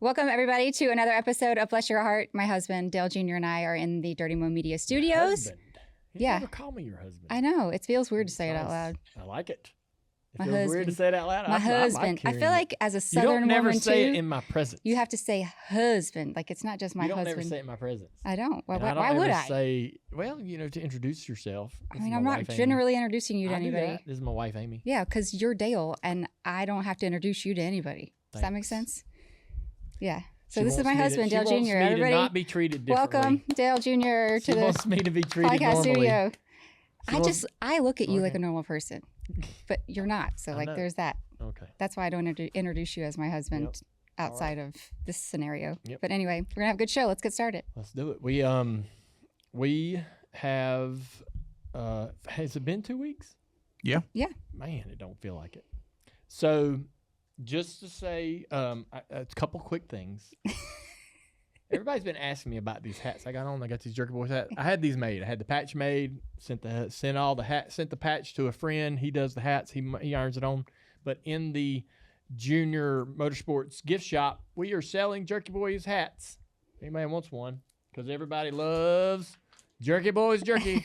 Welcome, everybody, to another episode of Bless Your Hardt. My husband, Dale Jr., and I are in the Dirty Mo Media studios. You never call me your husband. I know. It feels weird to say it out loud. I like it. My feels weird to say it out loud. My husband. I feel like as a Southern woman, you don't never say too, it in my presence. You have to say husband. Like, it's not just my husband. You don't never say it in my presence. I don't. Why don't would ever I? say, well, to introduce yourself. I mean, I'm not generally introducing you to anybody. This is my wife, Amy. Yeah, because you're Dale, and I don't have to introduce you to anybody. Does that make sense? Yeah. So this is my husband, Dale Jr. Everybody, to not be treated differently. Welcome, Dale Jr. to the wants me to be treated podcast normally. studio. I look at you like a normal person, but you're not. So there's that. Okay. That's why I don't introduce you as my husband outside of this scenario. Yep. But anyway, we're gonna have a good show. Let's get started. Let's do it. We have. Has it been 2 weeks? Yeah. Yeah. Man, it don't feel like it. So, just to say a couple quick things. Everybody's been asking me about these hats I got on. I got these Jerky Boys hats. I had these made. I had the patch made. Sent the patch to a friend. He does the hats. He irons it on. But in the Junior Motorsports gift shop, we are selling Jerky Boys hats. Anybody wants one? Because everybody loves Jerky Boys jerky.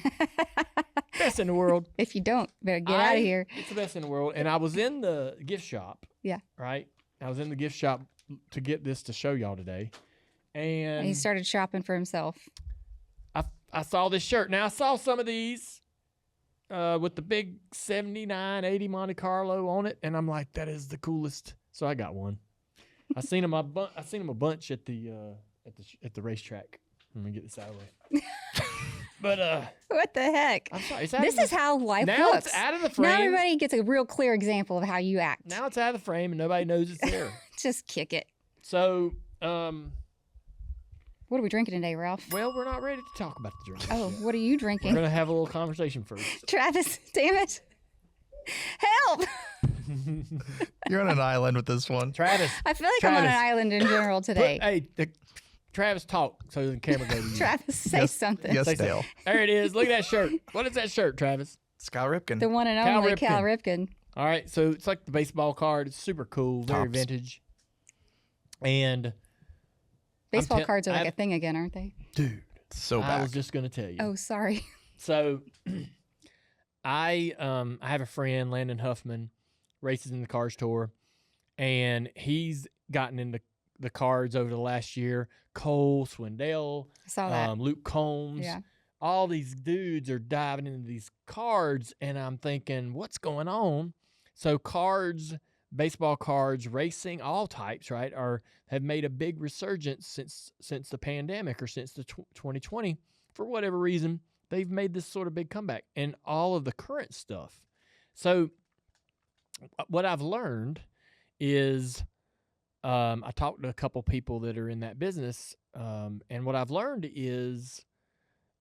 Best in the world. If you don't, better get out of here. It's the best in the world. And I was in the gift shop. Yeah. Right? I was in the gift shop to get this to show y'all today. And he started shopping for himself. I saw this shirt. Now, I saw some of these with the big 79, 80 Monte Carlo on it. And I'm like, that is the coolest. So I got one. I seen them a bunch at the racetrack. Let me get this out of the way. But what the heck? I'm sorry. This is how life now looks. It's out of the frame. Now everybody gets a real clear example of how you act. Now it's out of the frame and nobody knows it's there. Just kick it. So, what are we drinking today, Ralph? well, we're not ready to talk about the drink. Oh, what are you drinking? We're gonna have a little conversation first. Travis, damn it. Help! You're on an island with this one. Travis. I feel like I'm on an island in general today. Travis, talk so the camera goes to you. Travis, say something. Yes, Say Dale. something. There it is. Look at that shirt. What is that shirt, Travis? It's Kyle Ripken. The one and Cal only Ripken. Cal Ripken. All right, so it's like the baseball card. It's super cool, very Tops. vintage. And Baseball cards are like a thing again, aren't they? dude, So I back. was just gonna tell you. Oh, sorry. So, I have a friend, Landon Huffman, races in the Cars Tour, and he's gotten into the cards over the last year. Cole Swindell, I saw that. Luke Combs, Yeah. all these dudes are diving into these cards, and I'm thinking, what's going on? So cards, baseball cards, racing, all types, right, have made a big resurgence since the pandemic or since the 2020. For whatever reason, they've made this sort of big comeback, and all of the current stuff. So what I've learned is I talked to a couple people that are in that business, and what I've learned is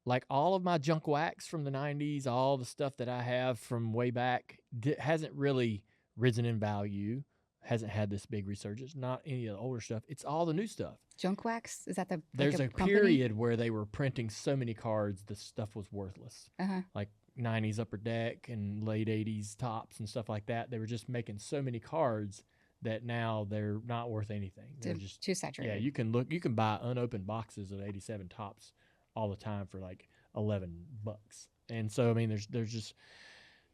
like all of my junk wax from the 90s, all the stuff that I have from way back hasn't really risen in value, hasn't had this big resurgence, not any of the older stuff. It's all the new stuff. Junk wax? Is that There's like a period where they were printing so many cards, the stuff was worthless. Uh-huh. Like 90s Upper Deck and late 80s Tops and stuff like that. They were just making so many cards that now they're not worth anything. They're just too saturated. Yeah, you can buy unopened boxes of 87 Tops all the time for like $11. And so I mean there's just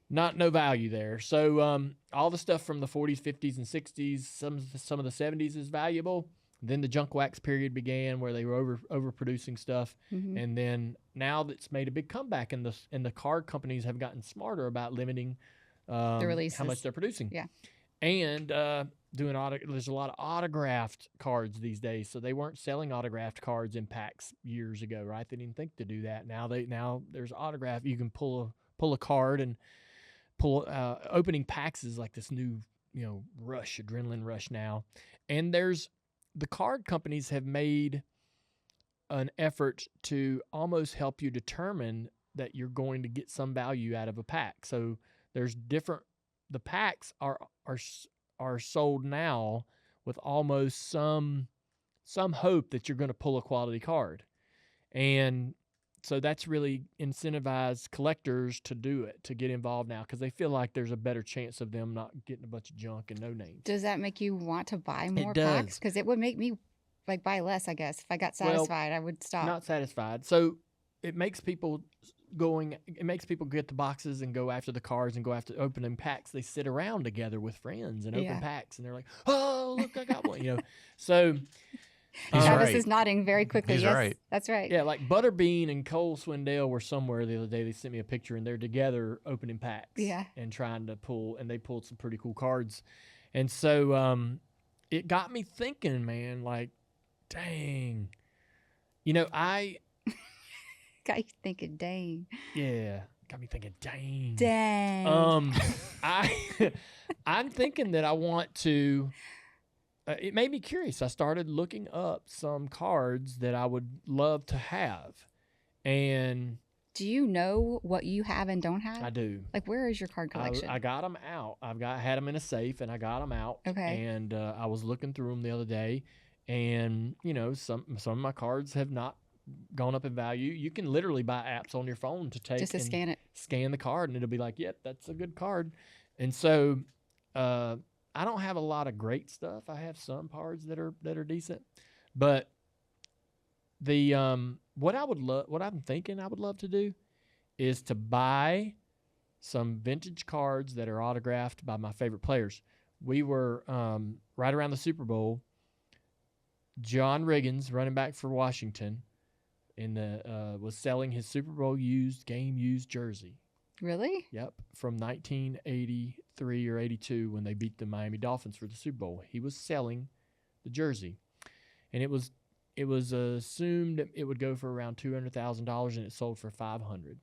no value there. So all the stuff from the 40s, 50s and 60s, some of the 70s is valuable. Then the junk wax period began where they were overproducing stuff. Mm-hmm. And then now that's made a big comeback, and the card companies have gotten smarter about limiting the releases, how much they're producing. Yeah. And there's a lot of autographed cards these days. So they weren't selling autographed cards in packs years ago, right? They didn't think to do that. Now there's autograph. You can pull a card and pull opening packs is like this new adrenaline rush now. And the card companies have made an effort to almost help you determine that you're going to get some value out of a pack. So there's the packs are sold now with almost some hope that you're going to pull a quality card. And so that's really incentivized collectors to do it, to get involved now, because they feel like there's a better chance of them not getting a bunch of junk and no names. Does that make you want to buy more does. packs? Because it would make me like buy less, I guess. If I got satisfied, I would stop. Not satisfied. So it makes people get the boxes and go after the cards and go after opening packs. They sit around together with friends and open packs, and they're like, "Oh, look, I got one," So Travis is nodding very quickly. He's yes, right. That's right. Yeah, like Butterbean and Cole Swindell were somewhere the other day. They sent me a picture, and they're together opening packs. Yeah. And trying to pull, and they pulled some pretty cool cards. And so it got me thinking, man, like, dang. I... Got you thinking, dang. Yeah, got me thinking, dang. Dang. I'm thinking that I want to... it made me curious. I started looking up some cards that I would love to have. And... Do you know what you have and don't have? I do. Like, where is your card collection? I got them out. Had them in a safe, and I got them out. Okay. And I was looking through them the other day, and some of my cards have not gone up in value. You can literally buy apps on your phone to take just to scan it, scan the card, and it'll be like, "Yep, that's a good card." And so, I don't have a lot of great stuff. I have some cards that are decent, but the what I'm thinking I would love to do is to buy some vintage cards that are autographed by my favorite players. We were right around the Super Bowl. John Riggins, running back for Washington, was selling his Super Bowl used jersey. Really? Yep, from 1983 or 82 when they beat the Miami Dolphins for the Super Bowl. He was selling the jersey, and it was assumed it would go for around $200,000, and it sold for $500,000.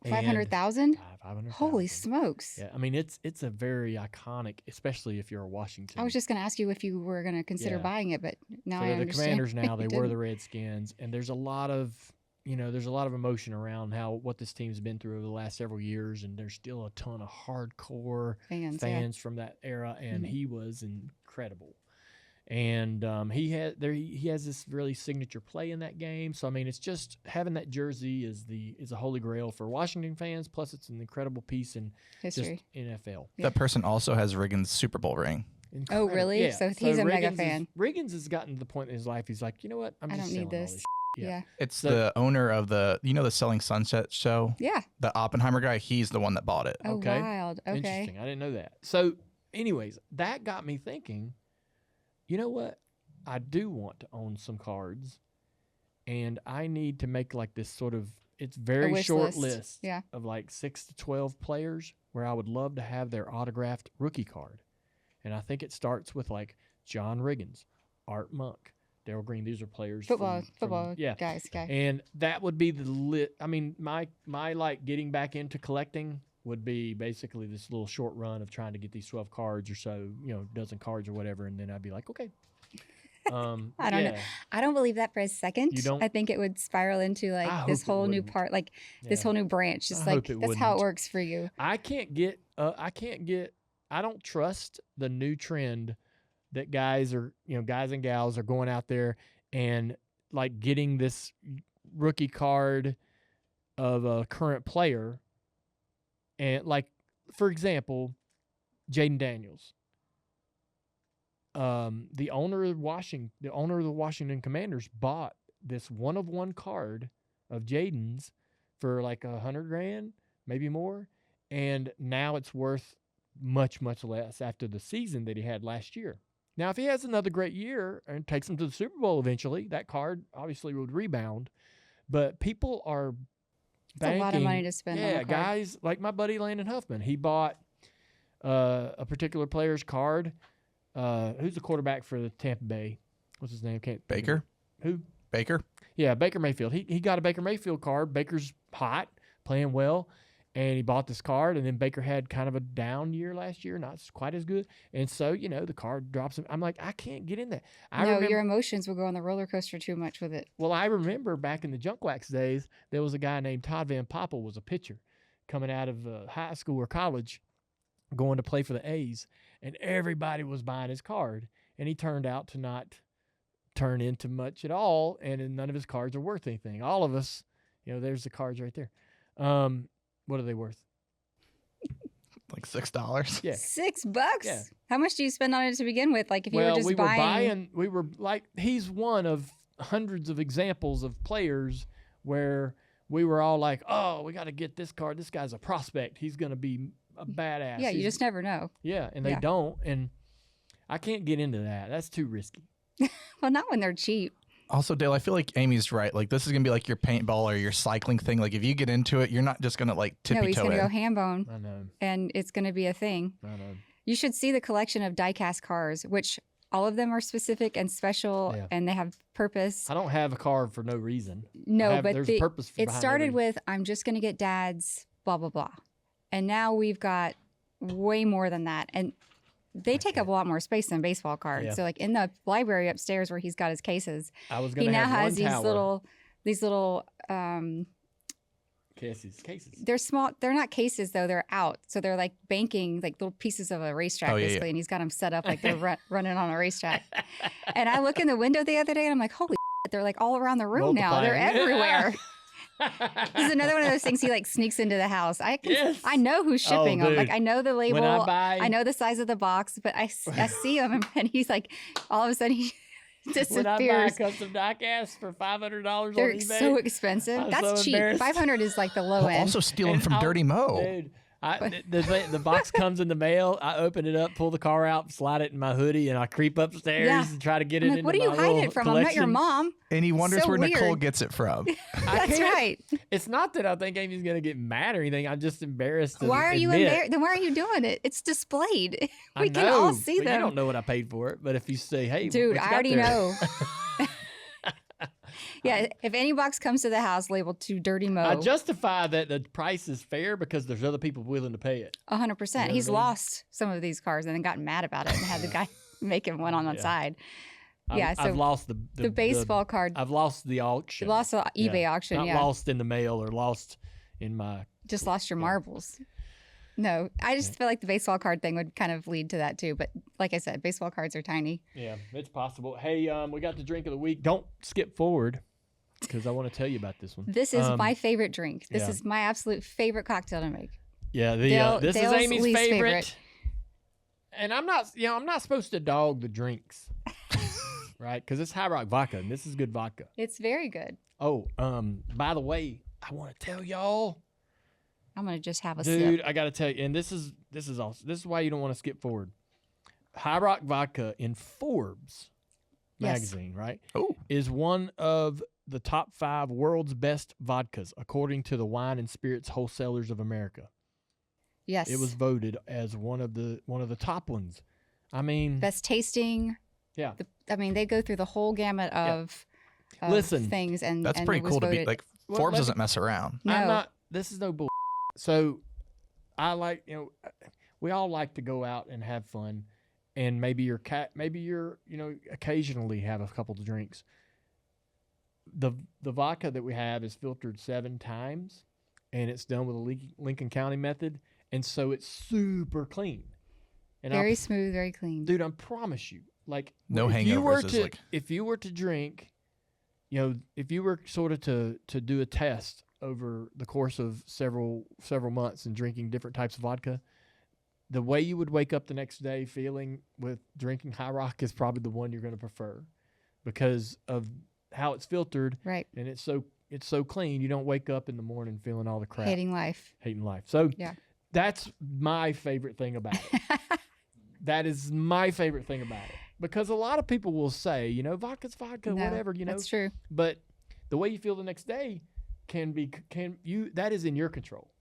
500,000? 500,000. Holy smokes! Yeah, I mean it's a very iconic, especially if you're a Washington. I was just going to ask you if you were going to consider buying it, but now I the understand. Commanders now they were didn't. the Redskins, and there's a lot of emotion around what this team's been through over the last several years, and there's still a ton of hardcore fans from that era, and he was incredible. And he has this really signature play in that game. So I mean, it's just having that jersey is a holy grail for Washington fans. Plus, it's an incredible piece in history. Just NFL. That person also has Riggins' Super Bowl ring. Incredible. Oh, really? Yeah. So he's a mega fan. Riggins has gotten to the point in his life. He's like, you know what? I don't need this. Yeah. It's the owner of the Selling Sunset show. Yeah. The Oppenheimer guy. He's the one that bought it. Oh, okay. Wild. Okay. Interesting. I didn't know that. So, anyways, that got me thinking. You know what? I do want to own some cards, and I need to make like this sort of, it's very short list of like 6 to 12 players where I would love to have their autographed rookie card. And I think it starts with like John Riggins, Art Monk, Darryl Green. These are players football guys. And that would be the I mean, my like getting back into collecting would be basically this little short run of trying to get these 12 cards or so, dozen cards or whatever, and then I'd be like, okay. I don't know. I don't believe that for a second. You don't? I think it would spiral into like this whole new part, like this whole new branch. Just like that's how it works for you. I don't trust the new trend that guys and gals are going out there and like getting this rookie card of a current player. And like, for example, Jaden Daniels. The owner of the Washington Commanders bought this 1-of-1 card of Jaden's for like $100,000, maybe more, and now it's worth much, much less after the season that he had last year. Now, if he has another great year and takes him to the Super Bowl eventually, that card obviously would rebound. But people are banking. It's a lot of money to spend on a card. Guys like my buddy Landon Huffman, he bought a particular player's card. Who's the quarterback for the Tampa Bay? What's his name? Baker. Who? Baker. Yeah, Baker Mayfield. He got a Baker Mayfield card. Baker's hot, playing well, and he bought this card. And then Baker had kind of a down year last year, not quite as good. And so, the card drops him. I'm like, I can't get in that. Your emotions will go on the roller coaster too much with it. Well, I remember back in the Junk Wax days, there was a guy named Todd Van Poppel, was a pitcher coming out of high school or college, going to play for the A's, and everybody was buying his card, and he turned out to not turn into much at all, and none of his cards are worth anything. All of us, there's the cards right there. What are they worth? like $6. Yeah. $6? Yeah. How much do you spend on it to begin with? Like if you were just we were like, he's one of hundreds of examples of players where we were all like, oh, we got to get this card. This guy's a prospect. He's going to be a badass. Yeah, you just never know. Yeah, and they don't. And I can't get into that. That's too risky. Well, not when they're cheap. Also, Dale, I feel like Amy's right. Like, this is going to be like your paintball or your cycling thing. Like, if you get into it, you're not just going to, like, tippy-toe No, he's going to in. go ham bone. I know. And it's going to be a thing. I know. You should see the collection of die-cast cars, which all of them are specific and special, and they have purpose. I don't have a card for no reason. No, but there's a purpose it started with, I'm just going to get dad's blah, blah, blah. And now we've got way more than that. And they take up a lot more space than baseball cards. Yeah. So like in the library upstairs where he's got his cases, I was he going to now have has these little cases. They're small. They're not cases though. They're out. So they're like banking, like little pieces of a racetrack basically. And he's got them set up like they're running on a racetrack. And I look in the window the other day and I'm like, holy shit, they're like all around the room now. They're everywhere. This is another one of those things he like sneaks into the house. I know who's shipping them. Like I know the label. I know the size of the box, but I see him and he's like, all of a sudden he disappears. When I buy a custom die-cast for $500 on they're eBay, so expensive. That's so cheap. $500 is like the low end. Also stealing from Dirty Mo. Dude, the box comes in the mail. I open it up, pull the car out, slide it in my hoodie, and I creep upstairs and try to get it into my what are you hiding it from? collection. I'm not your mom. And he wonders So where weird. Nicole gets it from. That's right. It's not that I think Amy's going to get mad or anything. I'm just embarrassed. Why are you embarrassed? Then why are you doing it? It's displayed. We can all see them. You don't know what I paid for it, but if you say, hey, dude, what you I got already there? know. Yeah, if any box comes to the house labeled to Dirty Mo, I justify that the price is fair because there's other people willing to pay it. 100%. He's lost some of these cars and then gotten mad about it and had the guy make him one on the side. Yeah, so I've lost the baseball card. I've lost the auction. You lost the eBay auction, Not lost in the mail or lost in my... Just lost your marbles. No, I just feel like the baseball card thing would kind of lead to that too. But like I said, baseball cards are tiny. Yeah, it's possible. Hey, we got the drink of the week. Don't skip forward because I want to tell you about this one. This is my favorite drink. This is my absolute favorite cocktail to make. Yeah, this is Amy's favorite. And I'm not supposed to dog the drinks, right? Because it's High Rock Vodka, and this is good vodka. It's very good. Oh, by the way, I want to tell y'all. I'm gonna just have a sip. Dude, I gotta tell you, and this is awesome. This is why you don't want to skip forward. High Rock Vodka in Forbes magazine, right? Oh, is one of the top 5 world's best vodkas according to the Wine and Spirits Wholesalers of America. Yes, it was voted as one of the top ones. I mean, best tasting. Yeah, they go through the whole gamut of things, and that's pretty cool to be like. Forbes doesn't mess around. No. This is no bull. So I like, we all like to go out and have fun, and maybe you're occasionally have a couple of drinks. The vodka that we have is filtered 7 times, and it's done with a Lincoln County method, and so it's super clean. And very smooth, very clean. Dude, I promise you, like no hangovers. If you were to drink, if you were sort of to do a test over the course of several months and drinking different types of vodka, the way you would wake up the next day feeling with drinking High Rock is probably the one you're going to prefer because of how it's filtered. Right. And it's so clean. You don't wake up in the morning feeling all the crap. Hating life. So that's my favorite thing about it. That is my favorite thing about it. Because a lot of people will say, vodka's vodka, whatever, That's true. But the way you feel the next day that is in your control,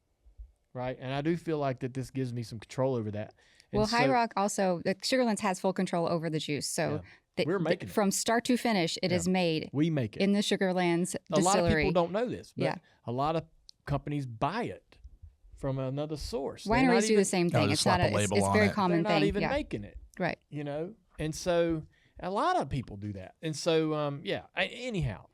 right? And I do feel like that this gives me some control over that. And well, High Rock also, Sugarlands has full control over the juice. So we're making it. From start to finish, it is made. We make it in the Sugarlands distillery. A lot of people don't know this, but a lot of companies buy it from another source. Wineries do the same thing. It's not it's very common thing. They're not even making it, right? And so a lot of people do that. And so anyhow,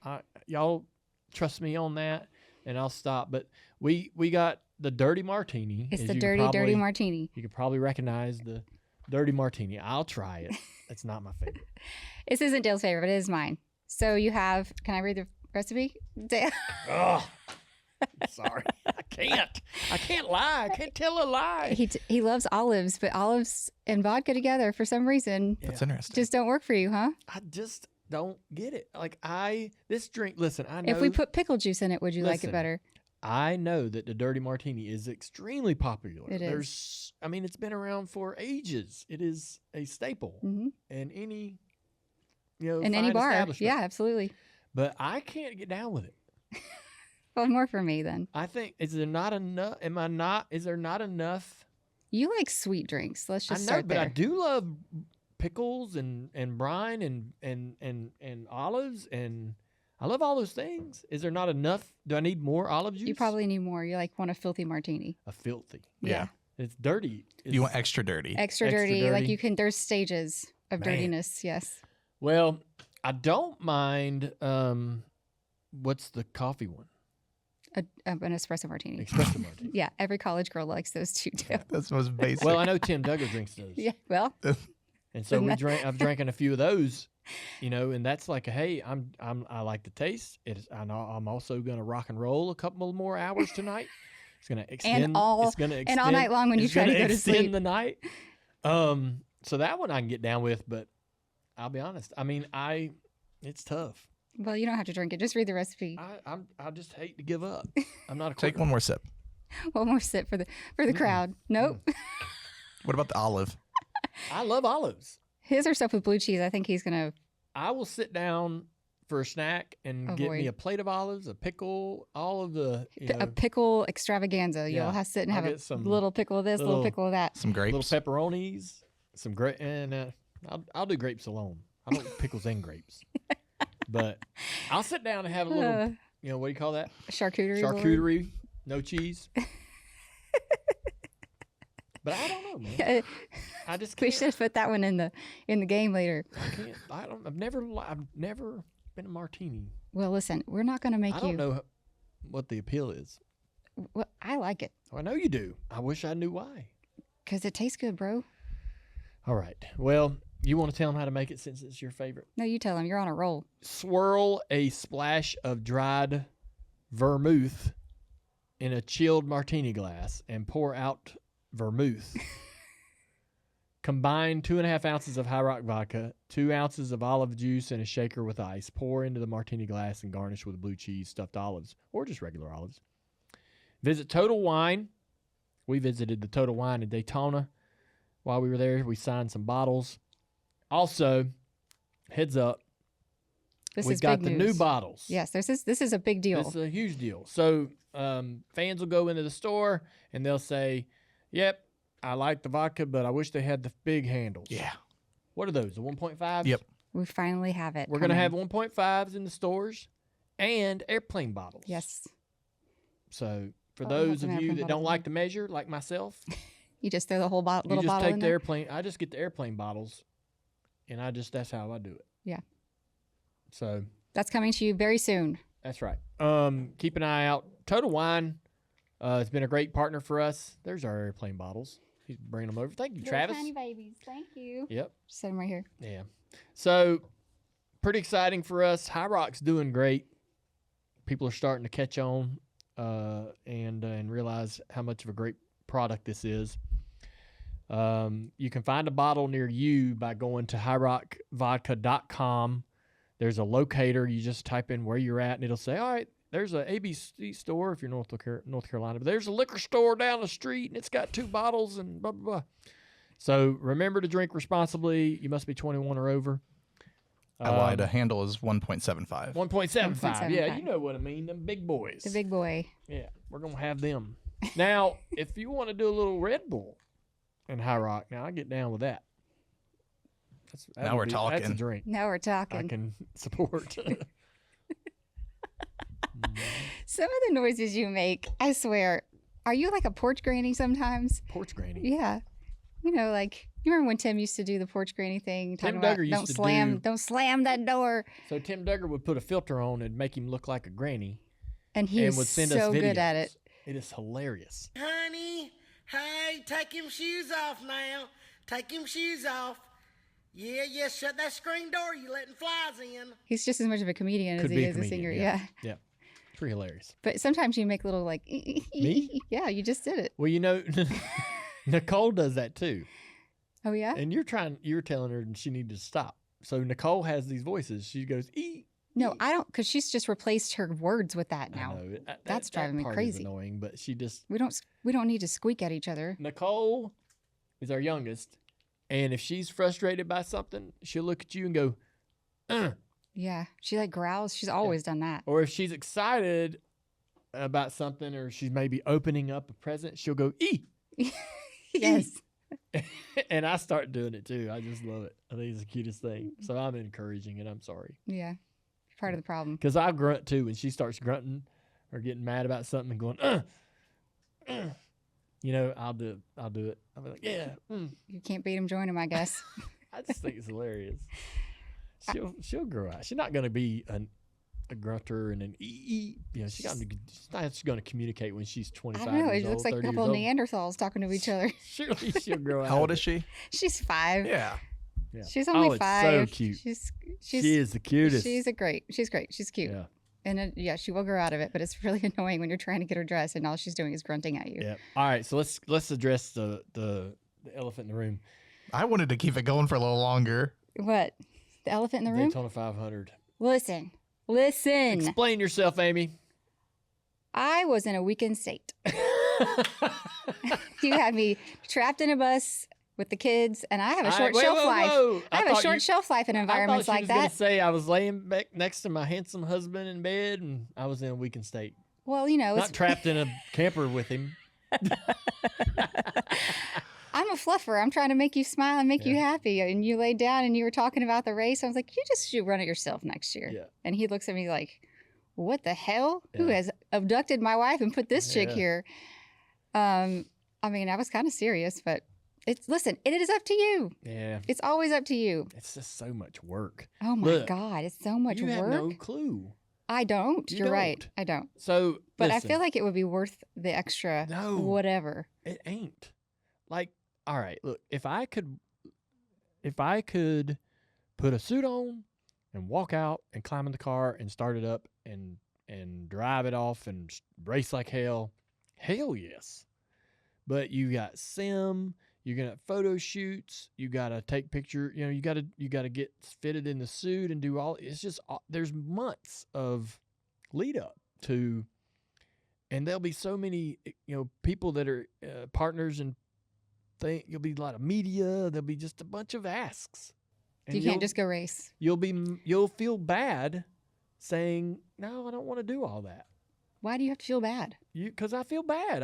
y'all trust me on that, and I'll stop. But we got the Dirty Martini. It's the dirty martini. You could probably recognize the Dirty Martini. I'll try it. It's not my favorite. This isn't Dale's favorite. It is mine. So you have. Can I read the recipe, Dale? Sorry, I can't lie. I can't tell a lie. He loves olives, but olives and vodka together for some reason That's interesting. just don't work for you, huh? I just don't get it. Like this drink. Listen, I know If we put pickle juice in it, would you like it Listen, better? I know that the dirty martini is extremely popular. It is. I mean, it's been around for ages. It is a staple in any, In fine any bar. establishment. Yeah, absolutely. But I can't get down with it. Well, more for me then. I think is there not enough? Is there not enough? You like sweet drinks. Let's just I know, start but there. I do love pickles and brine and olives, and I love all those things. Is there not enough? Do I need more olive juice? You probably need more. You want a filthy martini. A filthy. Yeah. It's dirty. You want extra dirty. Extra dirty. Like there's stages of dirtiness. Yes. Well, I don't mind. What's the coffee one? An espresso martini. Espresso martini. Yeah, every college girl likes those two too. That's the most basic. Well, I know Tim Duggar drinks those. Yeah, well, And so I've drinking a few of those, and that's like, hey, I like the taste. I know I'm also gonna rock and roll a couple more hours tonight. It's gonna extend and all night long when you try to go to sleep. Extend the night. So that one I can get down with, but I'll be honest. I mean, it's tough. Well, you don't have to drink it. Just read the recipe. I just hate to give up. I'm not a Take one more sip. One more sip for the crowd. Nope. What about the olive? I love olives. His are stuffed with blue cheese. I think he's gonna. I will sit down for a snack and get me a plate of olives, a pickle, all of the a pickle extravaganza. Yeah. You'll have to sit and I'll have get a some little pickle of this, little pickle of that. Some grapes. little pepperonis, some grape, and I'll do grapes alone. I don't like pickles and grapes, but I'll sit down and have a little. What do you call that? Charcuterie. Charcuterie, no cheese. But I don't know, man. I just can't. We should put that one in the game later. I can't. I've never been a martini. Well, listen, we're not going to make I don't know what the appeal is. Well, I like it Oh, I know you do. I wish I knew why. because it tastes good, bro. All right. Well, you want to tell them how to make it since it's your favorite? No, you tell him. You're on a roll. Swirl a splash of dried vermouth in a chilled martini glass and pour out vermouth. Combine 2.5 ounces of High Rock Vodka, 2 ounces of olive juice, and a shaker with ice. Pour into the martini glass and garnish with blue cheese, stuffed olives, or just regular olives. Visit Total Wine. We visited the Total Wine in Daytona. While we were there, we signed some bottles. Also, heads up, we've got the new bottles. Yes, this is a big deal. This is a huge deal. So fans will go into the store and they'll say, yep, I like the vodka, but I wish they had the big handles. Yeah. What are those, the 1.5s? Yep. We finally have it. We're going to have 1.5s in the stores and airplane bottles. Yes. So for Oh, those I of have you airplane that don't bottles. like to measure, like myself, You just throw the whole little you just bottle take in the there. airplane. I just get the airplane bottles, and that's how I do it. Yeah. So That's coming to you very soon. that's right. Keep an eye out. Total Wine, it's been a great partner for us. There's our airplane bottles. He's bringing them over. Thank you, Travis. Tiny babies. Thank you. Yep. Set them right here. Yeah. So pretty exciting for us. High Rock's doing great. People are starting to catch on and realize how much of a great product this is. You can find a bottle near you by going to highrockvodka.com. There's a locator. You just type in where you're at, and it'll say, all right, there's a ABC store if you're North Carolina, but there's a liquor store down the street, and it's got 2 bottles and blah, blah, blah. So remember to drink responsibly. You must be 21 or over. I lied. A handle is 1.75. 1.75. Yeah, you know what I mean. Them big boys. The big boy. Yeah, we're going to have them. Now, if you want to do a little Red Bull in High Rock, now I get down with that. Now we're talking. That's a drink Now we're I talking. can support. Some of the noises you make, I swear, are you like a porch granny sometimes? Porch Granny. Yeah. You remember when Tim used to do the porch granny thing? Tim talking about, Duggar used to don't slam that door. So Tim Duggar would put a filter on and make him look like a granny And he's and would send us so videos. good at it. It is hilarious. Honey, hey, take him shoes off now. Take him shoes off. Yeah, shut that screen door. You letting flies in. He's just as much of a comedian Could as be he a is a comedian, singer. yeah. Yeah. Yeah. pretty hilarious. But sometimes you make little like, Me? Yeah, you just did it. Well, Nicole does that too. Oh yeah. And you're telling her she needs to stop. So Nicole has these voices. She goes, ee. No, I don't, because she's just replaced her words with that now. I know. That's driving me part crazy. Is annoying, but she just. We don't need to squeak at each other. Nicole is our youngest, and if she's frustrated by something, she'll look at you and go, Yeah, she like growls. She's always done that. Or if she's excited about something, or she's maybe opening up a present, she'll go, ee. Yes. And I start doing it too. I just love it. I think it's the cutest thing. So I'm encouraging it. I'm sorry. Yeah. Part of the problem. Because I grunt too when she starts grunting or getting mad about something and going, I'll do it. I'll be like, yeah. You can't beat him, join him, I guess. I just think it's hilarious. She'll grow out. She's not going to be a grunter and an ee. She's not going to communicate when she's 25 I don't know. years It old, looks like a 30 couple years old. Neanderthals talking to each other. Surely she'll grow out. How old of is she? She's 5. Yeah. Yeah. She's only it's 5. so cute. She is the cutest. She's great. She's cute. Yeah. And she will grow out of it, but it's really annoying when you're trying to get her dressed and all she's doing is grunting at you. Yeah. All right. So let's address the elephant in the room. I wanted to keep it going for a little longer. What? The elephant in the room? Daytona 500. Listen. Explain yourself, Amy. I was in a weekend state. You had me trapped in a bus with the kids, and I have a short shelf life. I have a short shelf life in environments like that. I was going to say I was laying back next to my handsome husband in bed, and I was in a weekend state. Well, not trapped in a camper with him. I'm a fluffer. I'm trying to make you smile and make you happy. And you laid down and you were talking about the race. I was like, you just should run it yourself next year. Yeah. And he looks at me like, what the hell? Who has abducted my wife and put this chick here? I was kind of serious, but it is up to you. Yeah. It's always up to you. It's just so much work. Oh my God. It's so much work. You have no clue. I don't. You're right. I don't. So, but I feel like it would be worth the extra whatever. It ain't. Like, all right, look, if I could put a suit on and walk out and climb in the car and start it up and drive it off and race like hell yes. But you got sim, you got photo shoots, you got to take picture, you got to get fitted in the suit and do all. It's just there's months of lead up to, and there'll be so many people that are partners and you'll be a lot of media. There'll be just a bunch of asks. And you can't just go race. You'll feel bad saying, no, I don't want to do all that. Why do you have to feel bad? Because I feel bad.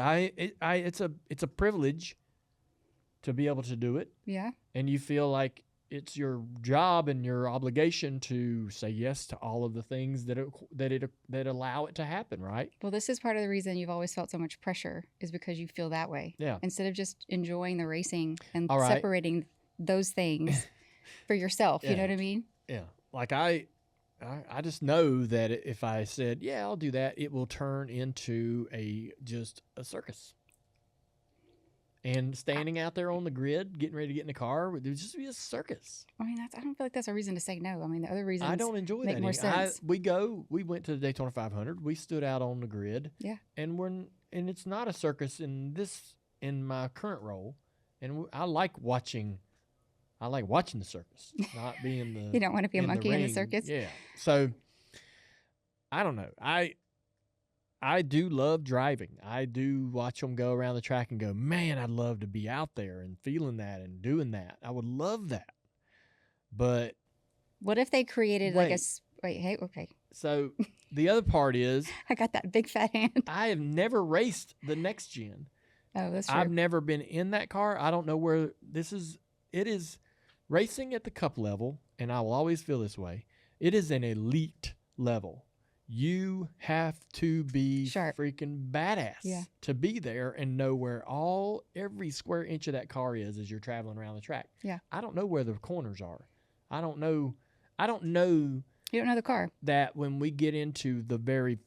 It's a privilege to be able to do it. Yeah. And you feel like it's your job and your obligation to say yes to all of the things that allow it to happen, right? Well, this is part of the reason you've always felt so much pressure is because you feel that way. Yeah. Instead of just enjoying the racing and all right. separating those things for yourself. You know what I mean? Yeah. Like I just know that if I said, yeah, I'll do that, it will turn into just a circus. And standing out there on the grid, getting ready to get in the car, it would just be a circus. I don't feel like that's a reason to say no. I mean, the other reasons I don't enjoy make that. more sense. We went to the Daytona 500. We stood out on the grid. Yeah. And it's not a circus in my current role. And I like watching the circus, not being the. You don't want to be a monkey in the circus? Yeah. So, I don't know. I do love driving. I do watch them go around the track and go, man, I'd love to be out there and feeling that and doing that. I would love that. But. What if they created okay. So, the other part is. I got that big fat hand. I have never raced the next gen. Oh, that's true. I've never been in that car. I don't know where this is. It is racing at the cup level, and I will always feel this way. It is an elite level. You have to be freaking badass to be there and know where every square inch of that car is as you're traveling around the track. Yeah. I don't know where the corners are. I don't know. You don't know the car. That when we get into the very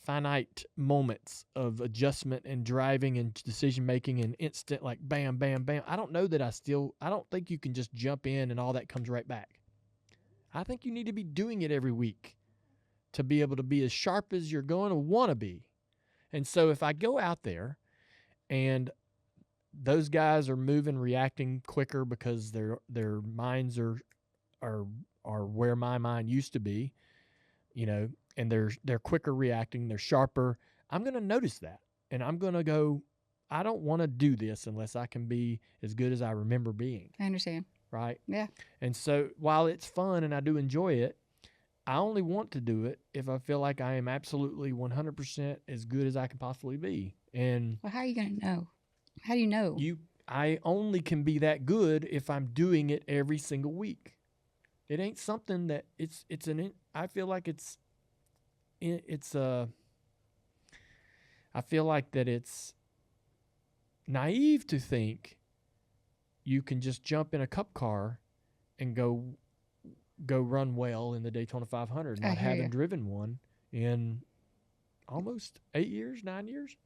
finite moments of adjustment and driving and decision making and instant, like bam, bam, bam. I don't know that I don't think you can just jump in and all that comes right back. I think you need to be doing it every week to be able to be as sharp as you're going to want to be. And so if I go out there and those guys are moving, reacting quicker because their minds are where my mind used to be, you know, and they're quicker reacting, they're sharper, I'm going to notice that. And I'm going to go, I don't want to do this unless I can be as good as I remember being. I understand. Right? Yeah. And so while it's fun and I do enjoy it, I only want to do it if I feel like I am absolutely 100% as good as I can possibly be. And well, how are you going to know? How do you know? I only can be that good if I'm doing it every single week. It ain't something that I feel like I feel like that it's naive to think you can just jump in a cup car and go run well in the Daytona 500, not having driven one in almost 8 years, 9 years.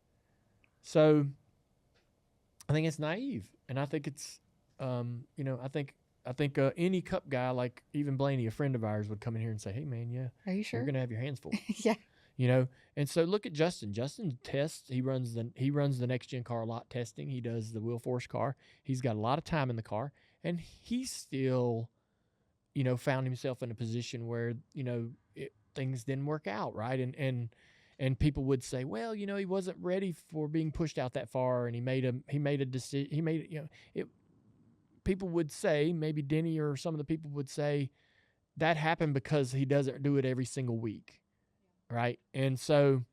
So I think it's naive, and I think it's, I think any cup guy, like even Blaney, a friend of ours, would come in here and say, "Hey, man, yeah, are you sure you're gonna have your hands full?" Yeah. You know, and so look at Justin. Justin tests. He runs the next gen car a lot testing. He does the wheel force car. He's got a lot of time in the car, and he still, found himself in a position where things didn't work out right, and people would say, well, he wasn't ready for being pushed out that far, and he made a decision. People would say, maybe Denny or some of the people would say, that happened because he doesn't do it every single week. Right. And so,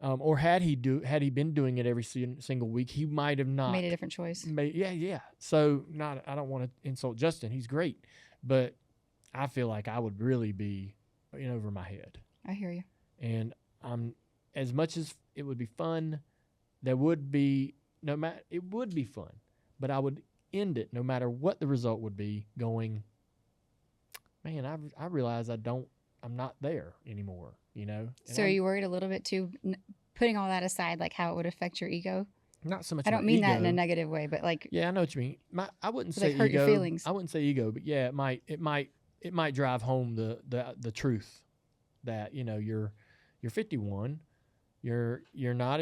or had he been doing it every single week, he might have not made a different choice. Yeah. So I don't want to insult Justin. He's great, but I feel like I would really be in over my head. I hear you. And as much as it would be fun, it would be fun, but I would end it no matter what the result would be going, man, I realize I'm not there anymore, So are you worried a little bit too, putting all that aside, like how it would affect your ego? Not so much. I don't mean that in a negative way, but like. Yeah, I know what you mean. I wouldn't say hurt ego. Your feelings. I wouldn't say ego, but yeah, it might drive home the truth that you're 51. You're not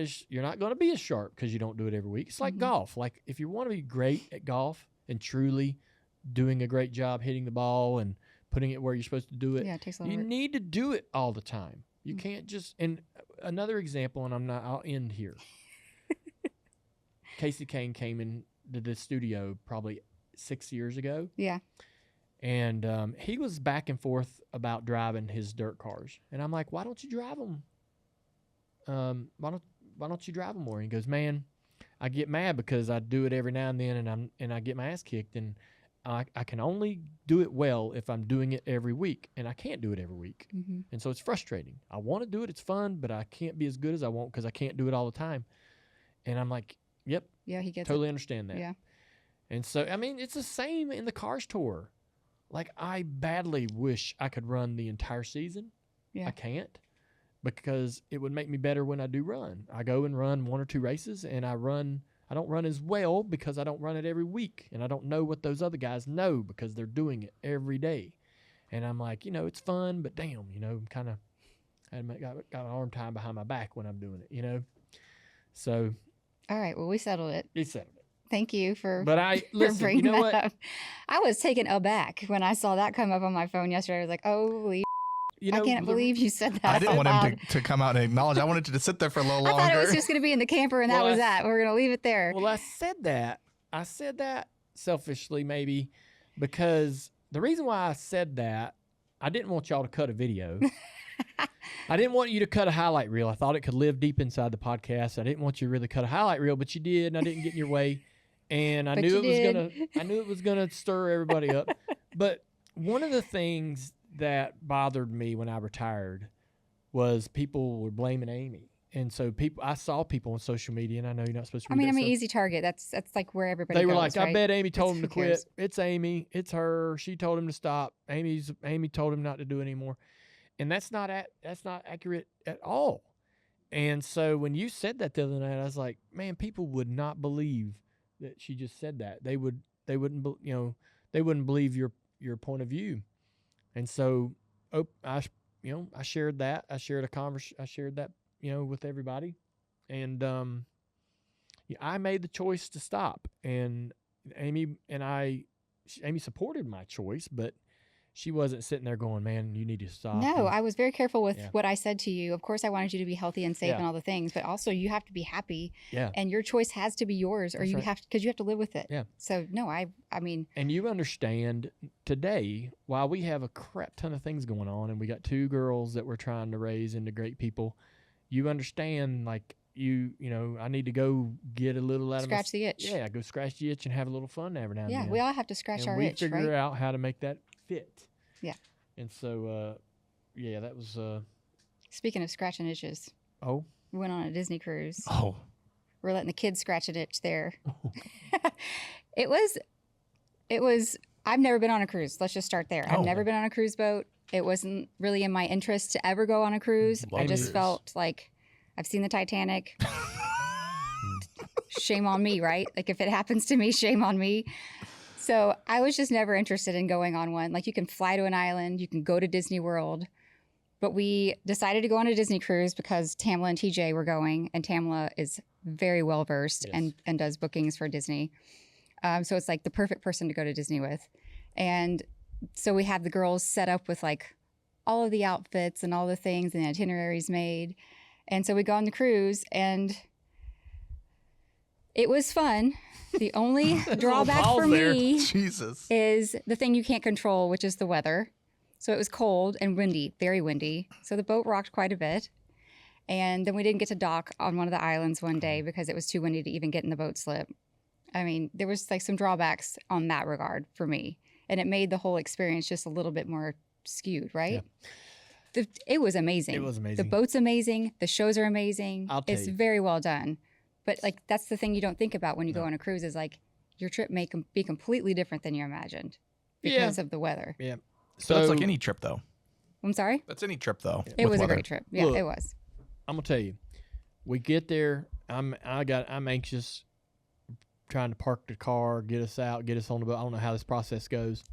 going to be as sharp because you don't do it every week. It's like golf. Like if you want to be great at golf and truly doing a great job hitting the ball and putting it where you're supposed to do it. Yeah, it takes a lot you of work. need to do it all the time. You can't just, and another example, and I'll end here. Casey Kane came into the studio probably 6 years ago. Yeah. And he was back and forth about driving his dirt cars. And I'm like, why don't you drive them? Why don't you drive them more? And he goes, man, I get mad because I do it every now and then and I get my ass kicked, and I can only do it well if I'm doing it every week, and I can't do it every week. Mm-hmm. And so it's frustrating. I want to do it. It's fun, but I can't be as good as I want because I can't do it all the time. And I'm like, yep. Yeah, he gets totally understand that. Yeah. And so, I mean, it's the same in the Cars Tour. Like, I badly wish I could run the entire season. Yeah. I can't because it would make me better when I do run. I go and run 1 or 2 races, and I don't run as well because I don't run it every week, and I don't know what those other guys know because they're doing it every day. And I'm like, it's fun, but damn, kind of got an arm tied behind my back when I'm doing it, So. All right. Well, we settled it. We settled it. Thank you for. But listen, bringing you know that what? up. I was taken aback when I saw that come up on my phone yesterday. I was like, holy. I can't believe you said that. I didn't want loud. him to come out and acknowledge. I wanted you to sit there for a little longer. I thought it was just going to be in the camper, and that was that. We're going to leave it there. Well, I said that selfishly, maybe, because the reason why I said that, I didn't want y'all to cut a video. I didn't want you to cut a highlight reel. I thought it could live deep inside the podcast. I didn't want you to really cut a highlight reel, but you did, and I didn't get in your way. And I knew it was gonna stir everybody up. But one of the things that bothered me when I retired was people were blaming Amy. And so I saw people on social media, and I know you're not supposed to read I'm an stuff. easy target. That's like where everybody They were goes, like, right? I bet Amy told him to Who quit. cares? It's Amy. It's her. She told him to stop. Amy told him not to do it anymore. And that's not accurate at all. And so when you said that the other night, I was like, man, people would not believe that she just said that. They wouldn't believe your point of view. And so I I shared that. I shared that, with everybody. And I made the choice to stop. And Amy supported my choice, but she wasn't sitting there going, man, you need to stop. No, I was very careful with what I said to you. Of course, I wanted you to be healthy and safe Yeah. and all the things, but also you have to be happy. Yeah. And your choice has to be yours, or That's you right. have, because you have to live with it. Yeah. So no, I mean, And you understand today, while we have a crap ton of things going on and we got 2 girls that we're trying to raise into great people, you understand, like, I need to go get a little out scratch of the itch. Yeah, go scratch the itch and have a little fun every now and Yeah, then. we all have to scratch and our we itch, figure right? out how to make that fit. Yeah. And so, that was. Speaking of scratching itches, Oh. we went on a Disney cruise. Oh, We're letting the kids scratch an itch there. It was. I've never been on a cruise. Let's just start there. Oh. I've never been on a cruise boat. It wasn't really in my interest to ever go on a cruise. Love I just cruise. felt like I've seen the Titanic. Shame on me, right? Like if it happens to me, shame on me. So I was just never interested in going on one. Like you can fly to an island, you can go to Disney World. But we decided to go on a Disney cruise because Tamla and TJ were going, and Tamla is very well versed Yes. and does bookings for Disney. So it's like the perfect person to go to Disney with. And so we have the girls set up with like all of the outfits and all the things and the itineraries made. And so we go on the cruise and it was fun. The only drawback pause for there. me Jesus. is the thing you can't control, which is the weather. So it was cold and windy, very windy. So the boat rocked quite a bit. And then we didn't get to dock on one of the islands one day because it was too windy to even get in the boat slip. I mean, there was like some drawbacks on that regard for me. And it made the whole experience just a little bit more skewed, right? It was amazing. It was amazing. The boat's amazing. The shows are amazing. I'll tell It's you. very well done. But like that's the thing you don't think about when you No. go on a cruise is like your trip may be completely different than you imagined Yeah. because of the weather. Yeah. So that's like any trip, though. I'm sorry? That's any trip, though. It with was weather. a great trip. Yeah, Look. it was. I'm gonna tell you, we get there. I'm anxious, trying to park the car, get us out, get us on the boat. I don't know how this process goes.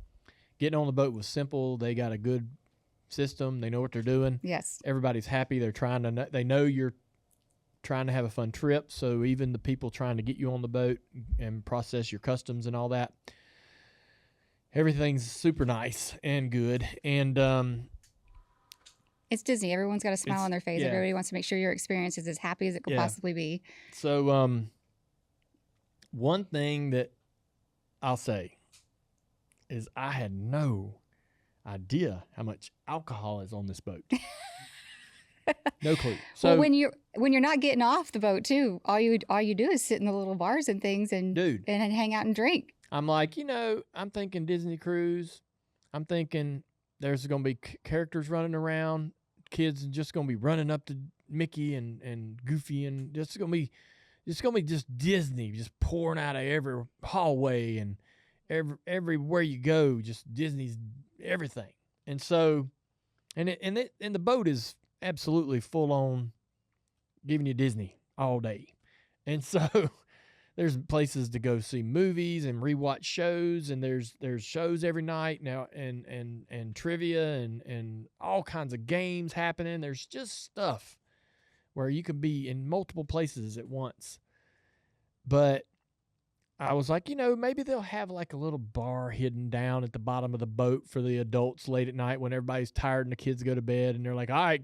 Getting on the boat was simple. They got a good system. They know what they're doing. Yes. Everybody's happy. They know you're trying to have a fun trip. So even the people trying to get you on the boat and process your customs and all that, everything's super nice and good. And It's Disney. Everyone's got a smile It's- on their face. yeah. Everybody wants to make sure your experience is as happy as it could Yeah. possibly be. so one thing that I'll say is I had no idea how much alcohol is on this boat. No clue. So Well, when you're not getting off the boat too, all you do is sit in the little bars and things and dude, hang out and drink. I'm like, I'm thinking Disney cruise. I'm thinking there's going to be characters running around. Kids just going to be running up to Mickey and Goofy, and it's going to be just Disney, just pouring out of every hallway and everywhere you go, just Disney's everything. And so, and the boat is absolutely full on giving you Disney all day. And so there's places to go see movies and rewatch shows, and there's shows every night now, and trivia and all kinds of games happening. There's just stuff where you can be in multiple places at once. But I was like, maybe they'll have like a little bar hidden down at the bottom of the boat for the adults late at night when everybody's tired and the kids go to bed, and they're like, all right,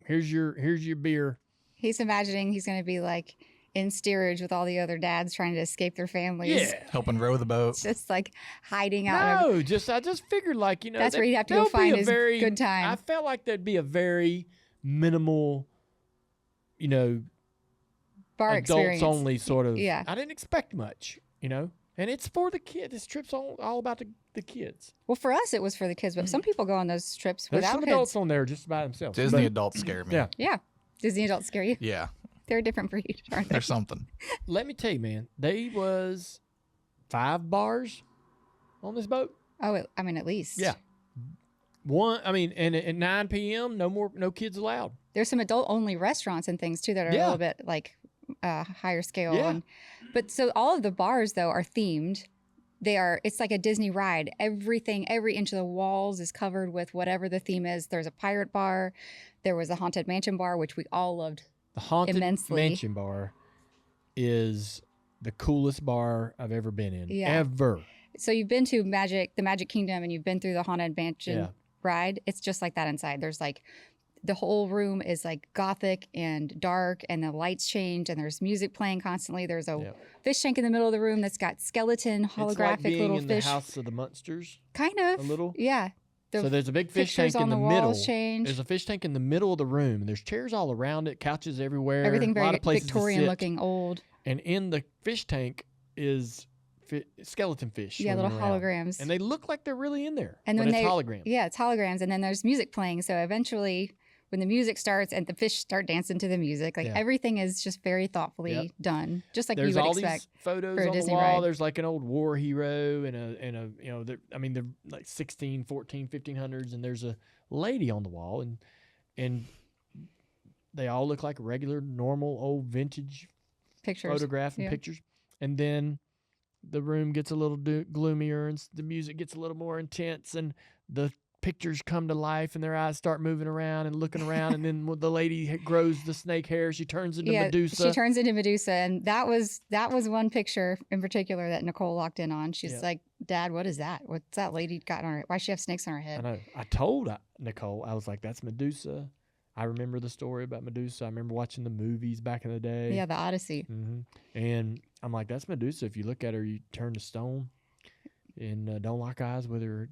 here's your beer. He's imagining he's going to be like in steerage with all the other dads trying to escape their families. Yeah. Helping row the boat. Just like hiding out. No, I just figured like, That's where you'd have to go there'll be find a his very- good time. I felt like there'd be a very minimal, Bar adults experience. only sort of. Yeah. I didn't expect much, and it's for the kids. This trip's all about the kids. Well, for us, it was for the kids, but some people go on those trips There's without some kids. adults on there just by themselves. Disney But adults scare me. Yeah. Yeah. Disney adults scare you. Yeah. They're a different breed, aren't they? There's something. let me tell you, man, they was 5 bars on this boat. Oh, at least. Yeah. And at 9 p.m., no kids allowed. There's some adult-only restaurants and things, too, that are a Yeah. little bit, like, higher scale. Yeah. But so all of the bars, though, are themed. It's like a Disney ride. Everything, every inch of the walls is covered with whatever the theme is. There's a pirate bar. There was a haunted mansion bar, which we all loved The Haunted immensely. Mansion bar is the coolest bar I've ever been in. Yeah. Ever. So you've been to the Magic Kingdom, and you've been through the haunted mansion ride. It's just like that inside. There's like, the whole room is like gothic and dark, and the lights change, and there's music playing constantly. There's a fish tank in the middle of the room that's got skeleton holographic it's like being little in fish. The House of the Monsters. Kind of. A little. Yeah. So there's a big fish tank in the middle. Walls change. There's a fish tank in the middle of the room, and there's chairs all around it, couches everywhere. Everything a very lot of places Victorian to sit. looking, old. And in the fish tank is skeleton fish. Yeah, little swimming around. holograms. And they look like they're really in there. And but when it's holograms. Yeah, it's holograms. And then there's music playing. So eventually, when the music starts and the fish start dancing to the music, like everything is just very thoughtfully done, just like there's you would all expect. These photos for a on Disney the wall. ride. There's like an old war hero and a you know, they're like 16, 14, 1500s, and there's a lady on the wall, and they all look like regular, normal, old vintage pictures, photograph and pictures. And then the room gets a little gloomier, and the music gets a little more intense, and the pictures come to life, and their eyes start moving around and looking around, and then when the lady grows the snake hair, she turns into Medusa. She turns into Medusa, and that was one picture in particular that Nicole locked in on. She's like, "Dad, what is that? What's that lady got on her? Why does she have snakes on her head?" I know. I told Nicole, I was like, "That's Medusa." I remember the story about Medusa. I remember watching the movies back in the day. Yeah, the Odyssey. Mm-hmm. And I'm like, "That's Medusa. If you look at her, you turn to stone, and don't lock eyes with her."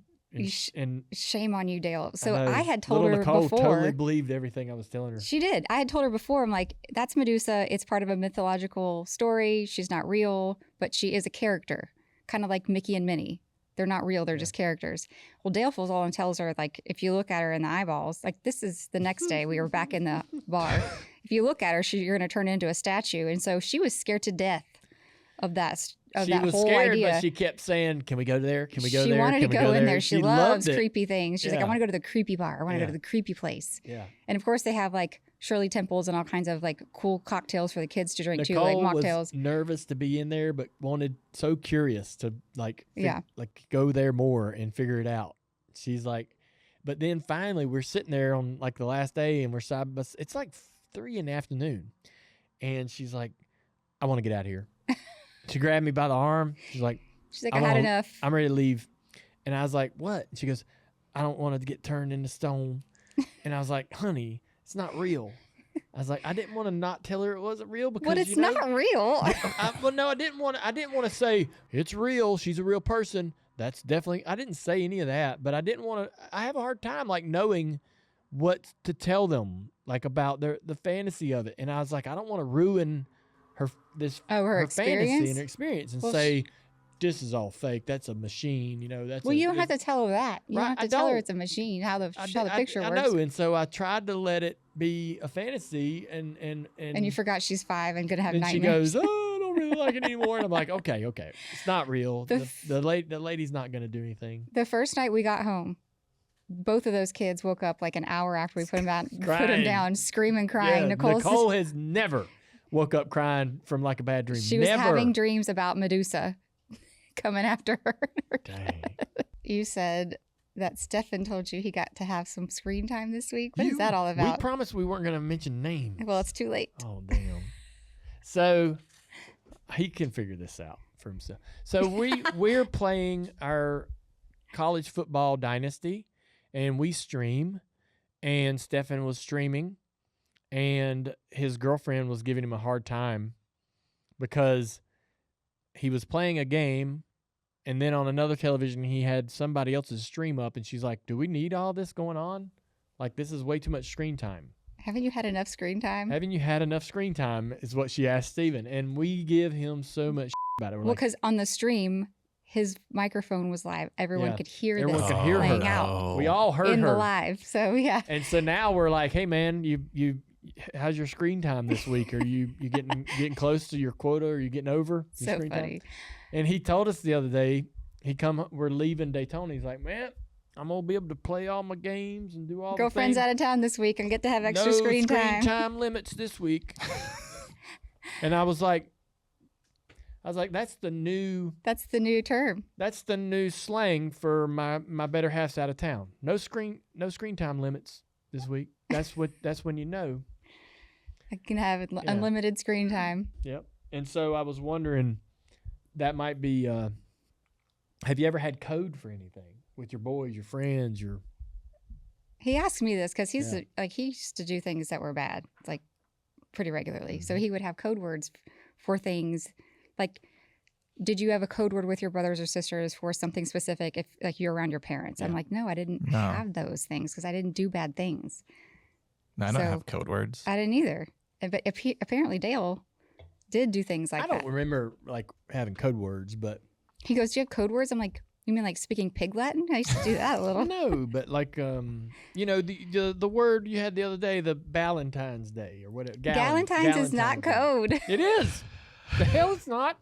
And shame on you, Dale. So I had told little her Nicole before. Totally believed everything I was telling her. She did. I had told her before. I'm like, that's Medusa. It's part of a mythological story. She's not real, but she is a character, kind of like Mickey and Minnie. They're not real. They're just characters. Well, Dale falls all and tells her, like, if you look at her in the eyeballs, like this is the next day we were back in the bar. If you look at her, you're going to turn into a statue. And so she was scared to death of that. She was whole scared, idea. but she kept saying, "Can we go there? Can we go there?" She wanted to go in there. She loves loved creepy things. She's like, "I want to go to the creepy bar. I want to go to the creepy place." Yeah. And of course, they have like Shirley Temples and all kinds of like cool cocktails for the kids to drink Nicole too, like mocktails. was nervous to be in there, but so curious to like go there more and figure it out. She's like, but then finally we're sitting there on like the last day, and we're side by. It's like 3 p.m, and she's like, "I want to get out of here." She grabbed me by the arm. She's like, I had enough. I'm ready to leave. And I was like, "What?" And she goes, "I don't want to get turned into stone." And I was like, "Honey, it's not real." I was like, I didn't want to not tell her it wasn't real because But it's not real. Well, no, I didn't want to say it's real. She's a real person. That's definitely. I didn't say any of that, but I didn't want to. I have a hard time like knowing what to tell them like about the fantasy of it. And I was like, I don't want to ruin her fantasy and her experience and say this is all fake. That's a machine. You know, that's. Well, you don't have to tell her that. You right, don't have to tell her it's a machine. How the picture works. I know, and so I tried to let it be a fantasy, and you forgot she's 5 and gonna have nightmares. She goes, "Oh, I don't really like it anymore." And I'm like, okay, it's not real. The lady's not gonna do anything. The first night we got home, both of those kids woke up like an hour after we put them down, screaming, crying. Yeah, Nicole has never woke up crying from like a bad dream. She was having dreams about Medusa coming after her. Dang. You said that Stefan told you he got to have some screen time this week. What is that all about? We promised we weren't going to mention names. Well, it's too late. Oh, damn. So he can figure this out for himself. So we're playing our college football dynasty, and we stream, and Stefan was streaming, and his girlfriend was giving him a hard time because he was playing a game, and then on another television he had somebody else's stream up, and she's like, "Do we need all this going on? Like, this is way too much screen time." Haven't you had enough screen time? Haven't you had enough screen time is what she asked Steven, and we give him so much about it. We're because on the stream, his microphone was live. Everyone could hear this could hear playing her. out. We all heard in her the live. So yeah. And so now we're like, "Hey man, you how's your screen time this week? Are you getting close to your quota? Are you getting over your so screen funny. time?" And he told us the other day, we're leaving Daytona. He's like, "Man, I'm gonna be able to play all my games and do all Girlfriend's the things. out of town this week and get to have extra No screen time limits this week." And I was like, I was like, that's the new term. That's the new slang for my better half's out of town. No screen time limits this week. That's when you know. I can have unlimited screen time. Yep. And so I was wondering, that might be. Have you ever had code for anything with your boys, your friends, your? He asked me this because he's he used to do things that were bad, like pretty regularly. So he would have code words for things. Like, did you have a code word with your brothers or sisters for something specific if like you're around your parents? I'm like, no, I didn't have those things because I didn't do bad things. No, I don't have code words. I didn't either. But apparently Dale did do things like that. I don't remember like having code words, but he goes, do you have code words? I'm like, you mean like speaking pig Latin? I used to do that a little. No, but like the word you had the other day, the Valentine's Day or whatever. Galentine's is not code. It is. The hell it's not.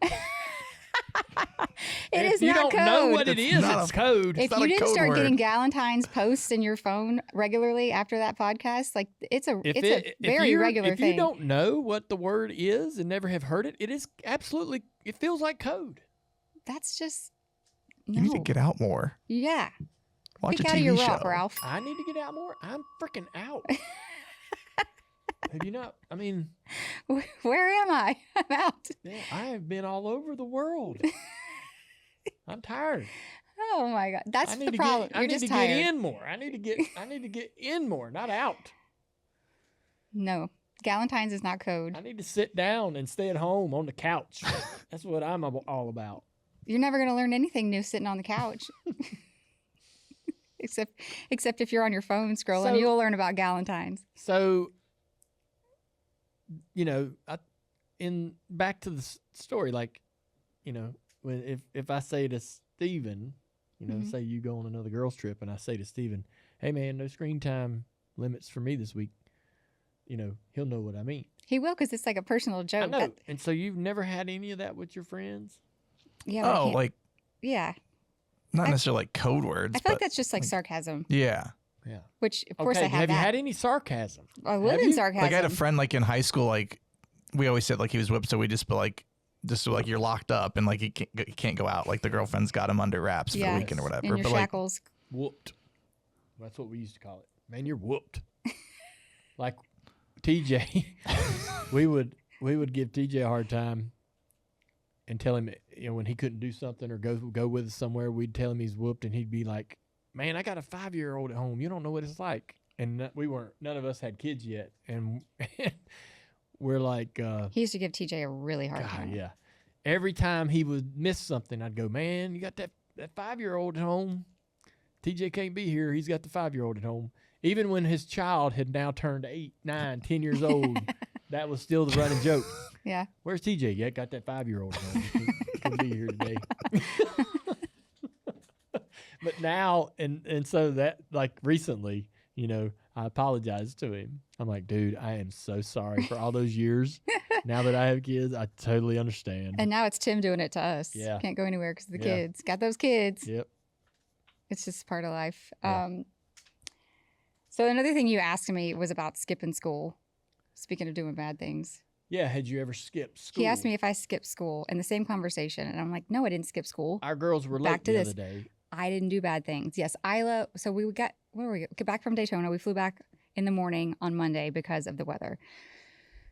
It is not code. If you don't know what it is, it's code. If you didn't start getting Galentine's posts in your phone regularly after that podcast, like it's a very regular thing. If you don't know what the word is and never have heard it, it is absolutely. It feels like code. That's just You need to get out more. Yeah. Watch Speak a out TV of your show. rock, Ralph. I need to get out more. I'm freaking out. Have you not? I mean, where am I? I'm out. Yeah, I have been all over the world. I'm tired. Oh my God, that's the problem. You're just tired. I need to get in more. I need to get in more, not out. No, Galentine's is not code. I need to sit down and stay at home on the couch. That's what I'm all about. You're never going to learn anything new sitting on the couch. Except if you're on your phone scrolling, you'll learn about Galentine's. So, back to the story, like, when if I say to Steven, say you go on another girls trip and I say to Steven, hey man, no screen time limits for me this week, he'll know what I mean. He will, because it's like a personal joke. I know. And so you've never had any of that with your friends? Yeah. Yeah. Not necessarily like code words. I feel like that's just like sarcasm. Yeah. Yeah. Which, of course, I have. Have you had any sarcasm? I live in sarcasm. Like I had a friend like in high school, like we always said like he was whipped, so we just be like, you're locked up and like he can't go out. Like the girlfriend's got him under wraps for the weekend or whatever. In your shackles. Whooped. That's what we used to call it. Man, you're whooped. Like TJ, we would give TJ a hard time and tell him, when he couldn't do something or go with us somewhere, we'd tell him he's whooped, and he'd be like, man, I got a 5-year-old at home. You don't know what it's like. And none of us had kids yet. And we're like, he used to give TJ a really hard time. Yeah. Every time he would miss something, I'd go, man, you got that 5-year-old at home. TJ can't be here. He's got the 5-year-old at home. Even when his child had now turned 8, 9, 10 years old, that was still the running joke. Yeah. Where's TJ? Yeah, got that 5-year-old at home. He couldn't be here today. But now, and so that, like recently, I apologized to him. I'm like, dude, I am so sorry for all those years. Now that I have kids, I totally understand. And now it's Tim doing it to us. Yeah. Can't go anywhere because of the kids. Got those kids. Yep. It's just part of life. Yeah. So another thing you asked me was about skipping school. Speaking of doing bad things. Yeah. Had you ever skipped school? He asked me if I skipped school in the same conversation. And I'm like, no, I didn't skip school. Our girls were late the other day. I didn't do bad things. Yes, Isla. So we got, get back from Daytona. We flew back in the morning on Monday because of the weather.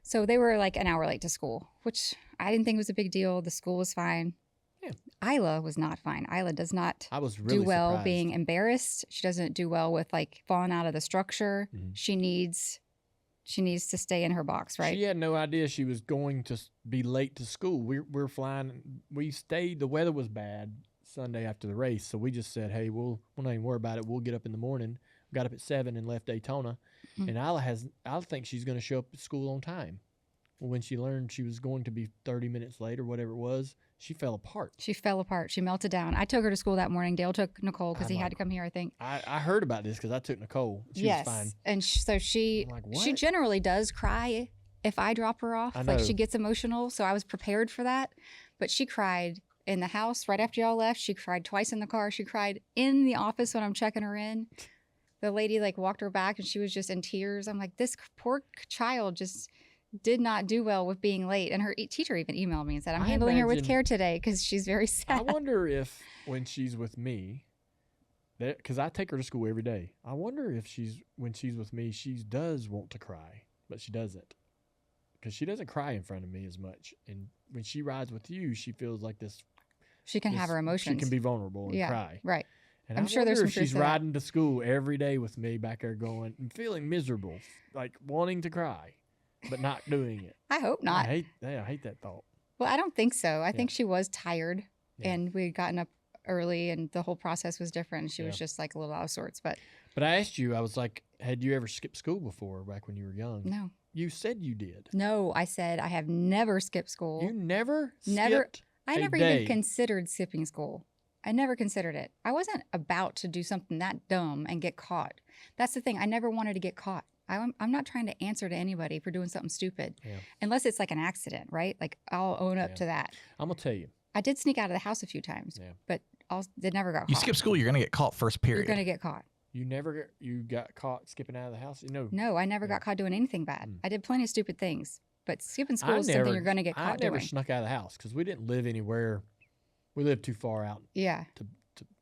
So they were like an hour late to school, which I didn't think was a big deal. The school was fine. Yeah. Isla was not fine. Isla does not do well surprised. being embarrassed. She doesn't do well with like falling out of the structure. Mm-hmm. She needs to stay in her box, right? She had no idea she was going to be late to school. We're flying. We stayed. The weather was bad Sunday after the race, so we just said, hey, we'll not even worry about it. We'll get up in the morning. Got up at 7 and left Daytona. Mm-hmm. And I think she's going to show up at school on time. Well, when she learned she was going to be 30 minutes late or whatever it was, she fell apart. She melted down. I took her to school that morning. Dale took Nicole because he had to come here, I think. I heard about this because I took Nicole. She was fine. And so she generally does cry if I drop her off. Like she gets emotional, so I was prepared for that. But she cried in the house right after y'all left. She cried twice in the car. She cried in the office when I'm checking her in. The lady like walked her back and she was just in tears. I'm like, this poor child just did not do well with being late. And her teacher even emailed me and said, I'm I handling her with imagine- care today because she's very sad. I wonder if when she's with me, because I take her to school every day. I wonder if when she's with me, she does want to cry, but she doesn't, because she doesn't cry in front of me as much. And when she rides with you, she feels like this. She can have her emotions. She can be vulnerable and cry. Right. And I'm I sure there's wonder some if she's truth to that. riding to school every day with me back there going and feeling miserable, like wanting to cry, but not doing it. I hope not. I hate that thought. Well, I don't think so. I think she was tired Yeah. and we had gotten up early and the whole process was different. And she was just like a little out of sorts. But I asked you, I was like, had you ever skipped school before back when you were young? no. You said you did. No, I said I have never skipped school. You never Never- skipped I a never day. even considered skipping school. I never considered it. I wasn't about to do something that dumb and get caught. That's the thing. I never wanted to get caught. I'm not trying to answer to anybody for doing something stupid. Yeah. Unless it's like an accident, right? Like I'll own up Yeah. to that. I'm going to tell you. I did sneak out of the house a few times, Yeah. but they never got You caught. skip school, you're gonna get caught first period. You're going to get caught. You got caught skipping out of the house? No, I never Yeah. got caught doing anything bad. Mm. I did plenty of stupid things, but skipping school I is something you're going to get I caught never doing. snuck out of the house because we didn't live anywhere. We lived too far out Yeah. to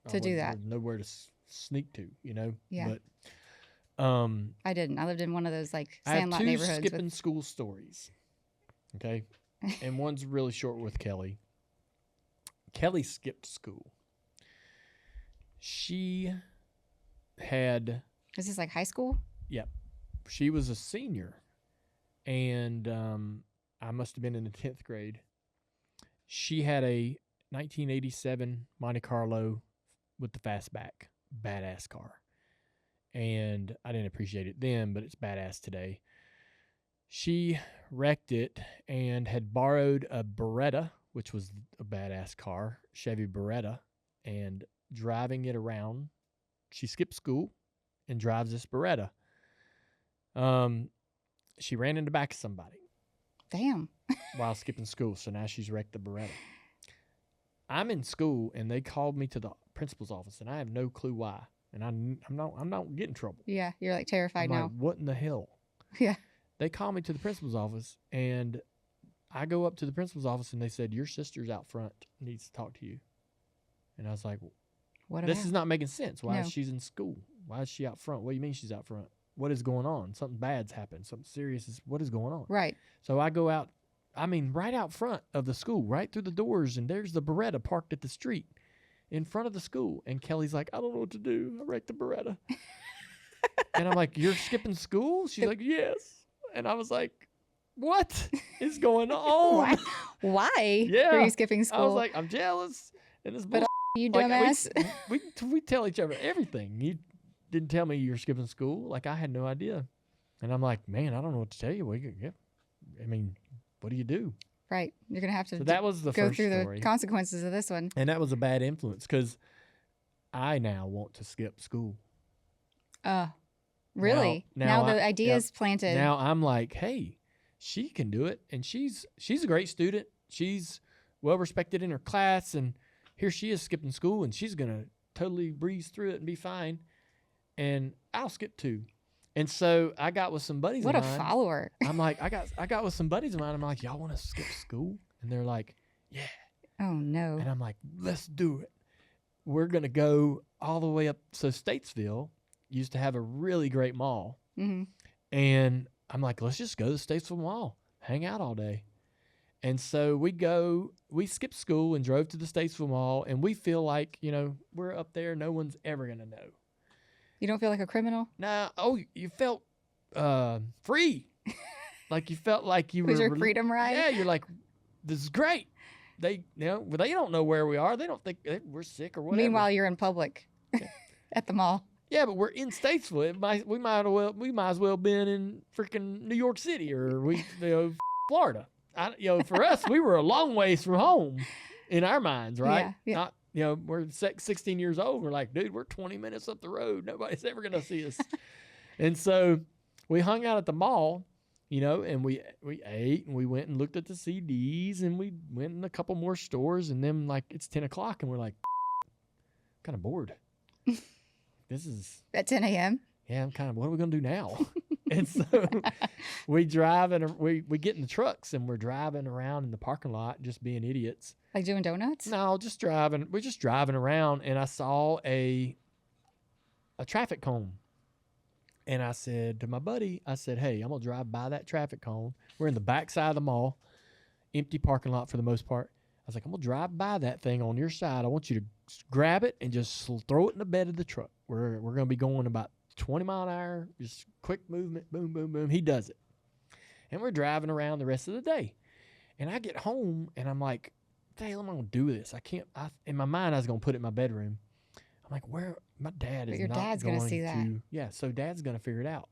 To do that. Nowhere to sneak to, Yeah. But I didn't. I lived in one of those like I have sandlot two neighborhoods. skipping school stories. Okay. And one's really short with Kelly. Kelly skipped school. She had, Is this like high school? she was a senior, and I must have been in the 10th grade. She had a 1987 Monte Carlo with the fastback, badass car. And I didn't appreciate it then, but it's badass today. She wrecked it and had borrowed a Beretta, which was a badass car, Chevy Beretta, and driving it around. She skipped school and drives this Beretta. She ran in the back of somebody Damn. while skipping school, so now she's wrecked the Beretta. I'm in school, and they called me to the principal's office, and I have no clue why. And I'm not getting in trouble. Yeah. You're like terrified I'm now. like, what in the hell? Yeah. They called me to the principal's office, and I go up to the principal's office, and they said, your sister's out front, needs to talk to you. And I was like, What this about? is not making sense. Why No. is she's in school? Why is she out front? What do you mean she's out front? What is going on? Something bad's happened. Something serious is, what is going on? Right. So I go out, right out front of the school, right through the doors, and there's the Beretta parked at the street in front of the school. And Kelly's like, I don't know what to do. I wrecked the Beretta. And I'm like, you're skipping school? She's like, yes. And I was like, what is going on? Why? Yeah. Were you skipping school? I was like, I'm jealous. And this But you like, dumbass. we tell each other everything. You didn't tell me you're skipping school. Like, I had no idea. And I'm like, man, I don't know what to tell you. What do you do? Right. You're going to have to So that was the go first through story. the consequences of this one. And that was a bad influence because I now want to skip school. Really? Now the I- idea yep. is planted. Now I'm like, hey, she can do it. And she's a great student. She's well respected in her class. And here she is skipping school, and she's going to totally breeze through it and be fine. And I'll skip too. And so I got with some buddies what of a mine. follower. I'm like, I got with some buddies of mine. I'm like, y'all want to skip school? And they're like, yeah. Oh, no. And I'm like, let's do it. We're going to go all the way up. So Statesville used to have a really great mall. Mm-hmm. And I'm like, let's just go to the Statesville Mall, hang out all day. And so we skipped school and drove to the Statesville Mall, and we feel like, we're up there. No one's ever going to know. You don't feel like a criminal? Nah. Oh, you felt free. Like you felt like you Was were. your freedom ride? Yeah, you're like, this is great. They don't know where we are. They don't think we're sick or whatever. Meanwhile, you're in public at the mall. yeah, but we're in Statesville. We might as well been in freaking New York City or Florida. For us, we were a long ways from home in our minds, right? Yeah. Not, we're 16 years old. We're like, dude, we're 20 minutes up the road. Nobody's ever gonna see us. And so we hung out at the mall. And we ate and we went and looked at the CDs and we went in a couple more stores, and then like it's 10 o'clock and we're like, kind of bored. This is At 10 a.m.? I'm kind of, what are we going to do now? And so we drive and we get in the trucks and we're driving around in the parking lot, just being idiots. Like doing donuts? No, just driving. We're just driving around, and I saw a traffic cone. And I said to my buddy, I said, hey, I'm going to drive by that traffic cone. We're in the backside of the mall, empty parking lot for the most part. I was like, I'm going to drive by that thing on your side. I want you to grab it and just throw it in the bed of the truck. We're going to be going about 20 mile an hour, just quick movement, boom, boom, boom. He does it. And we're driving around the rest of the day. And I get home, and I'm like, what the hell am I going to do with this? In my mind, I was going to put it in my bedroom. I'm like, my dad is But your not dad's going gonna see that. Yeah, so dad's going to figure it out.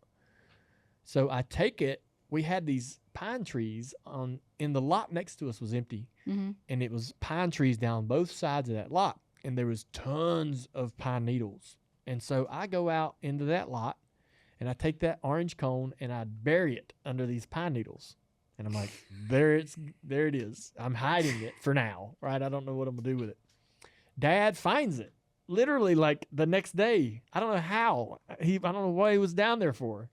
So I take it. We had these pine trees in the lot next to us was empty. Mm-hmm. And it was pine trees down both sides of that lot. And there was tons of pine needles. And so I go out into that lot, and I take that orange cone, and I bury it under these pine needles. And I'm like, there it is. I'm hiding it for now, right? I don't know what I'm going to do with it. Dad finds it. Literally, like the next day. I don't know how. I don't know what he was down there for.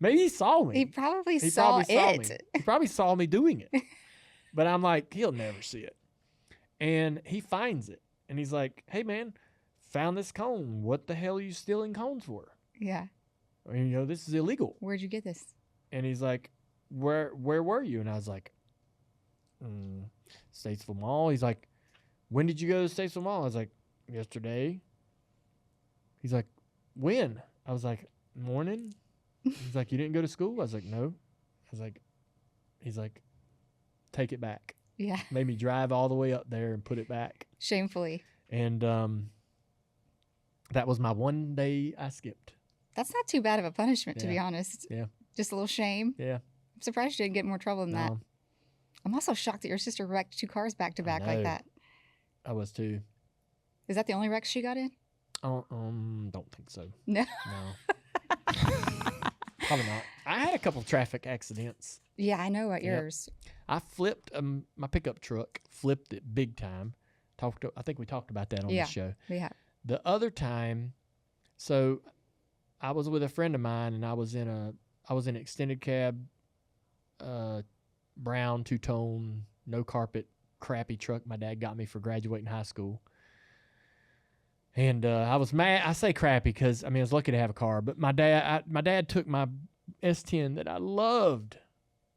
Maybe he saw me. He probably saw it. Me. He probably saw me doing it. But I'm like, he'll never see it. And he finds it. And he's like, hey, man, found this cone. What the hell are you stealing cones for? Yeah. I mean, this is illegal. Where'd you get this? And he's like, where were you? And I was like, Statesville Mall. He's like, when did you go to Statesville Mall? I was like, yesterday. He's like, when? I was like, morning. He's like, you didn't go to school? I was like, no. He's like, take it back. Yeah. Made me drive all the way up there and put it back. Shamefully. And that was my one day I skipped. That's not too bad of a punishment, to be Yeah. honest. Yeah. Just a little shame. Yeah. I'm surprised you didn't get more trouble than that. No, I'm also shocked that your sister wrecked 2 cars back to back like know. that. I was too. Is that the only wreck she got in? Don't think so. No. No. Probably not. I had a couple traffic accidents. Yeah, I know about Yep. yours. I flipped my pickup truck, flipped it big time. I think we talked about that on Yeah. the show. Yeah. The other time, so I was with a friend of mine, and I was in an extended cab, brown 2-tone, no carpet, crappy truck my dad got me for graduating high school. And I was mad. I say crappy because I was lucky to have a car. But my dad took my S10 that I loved,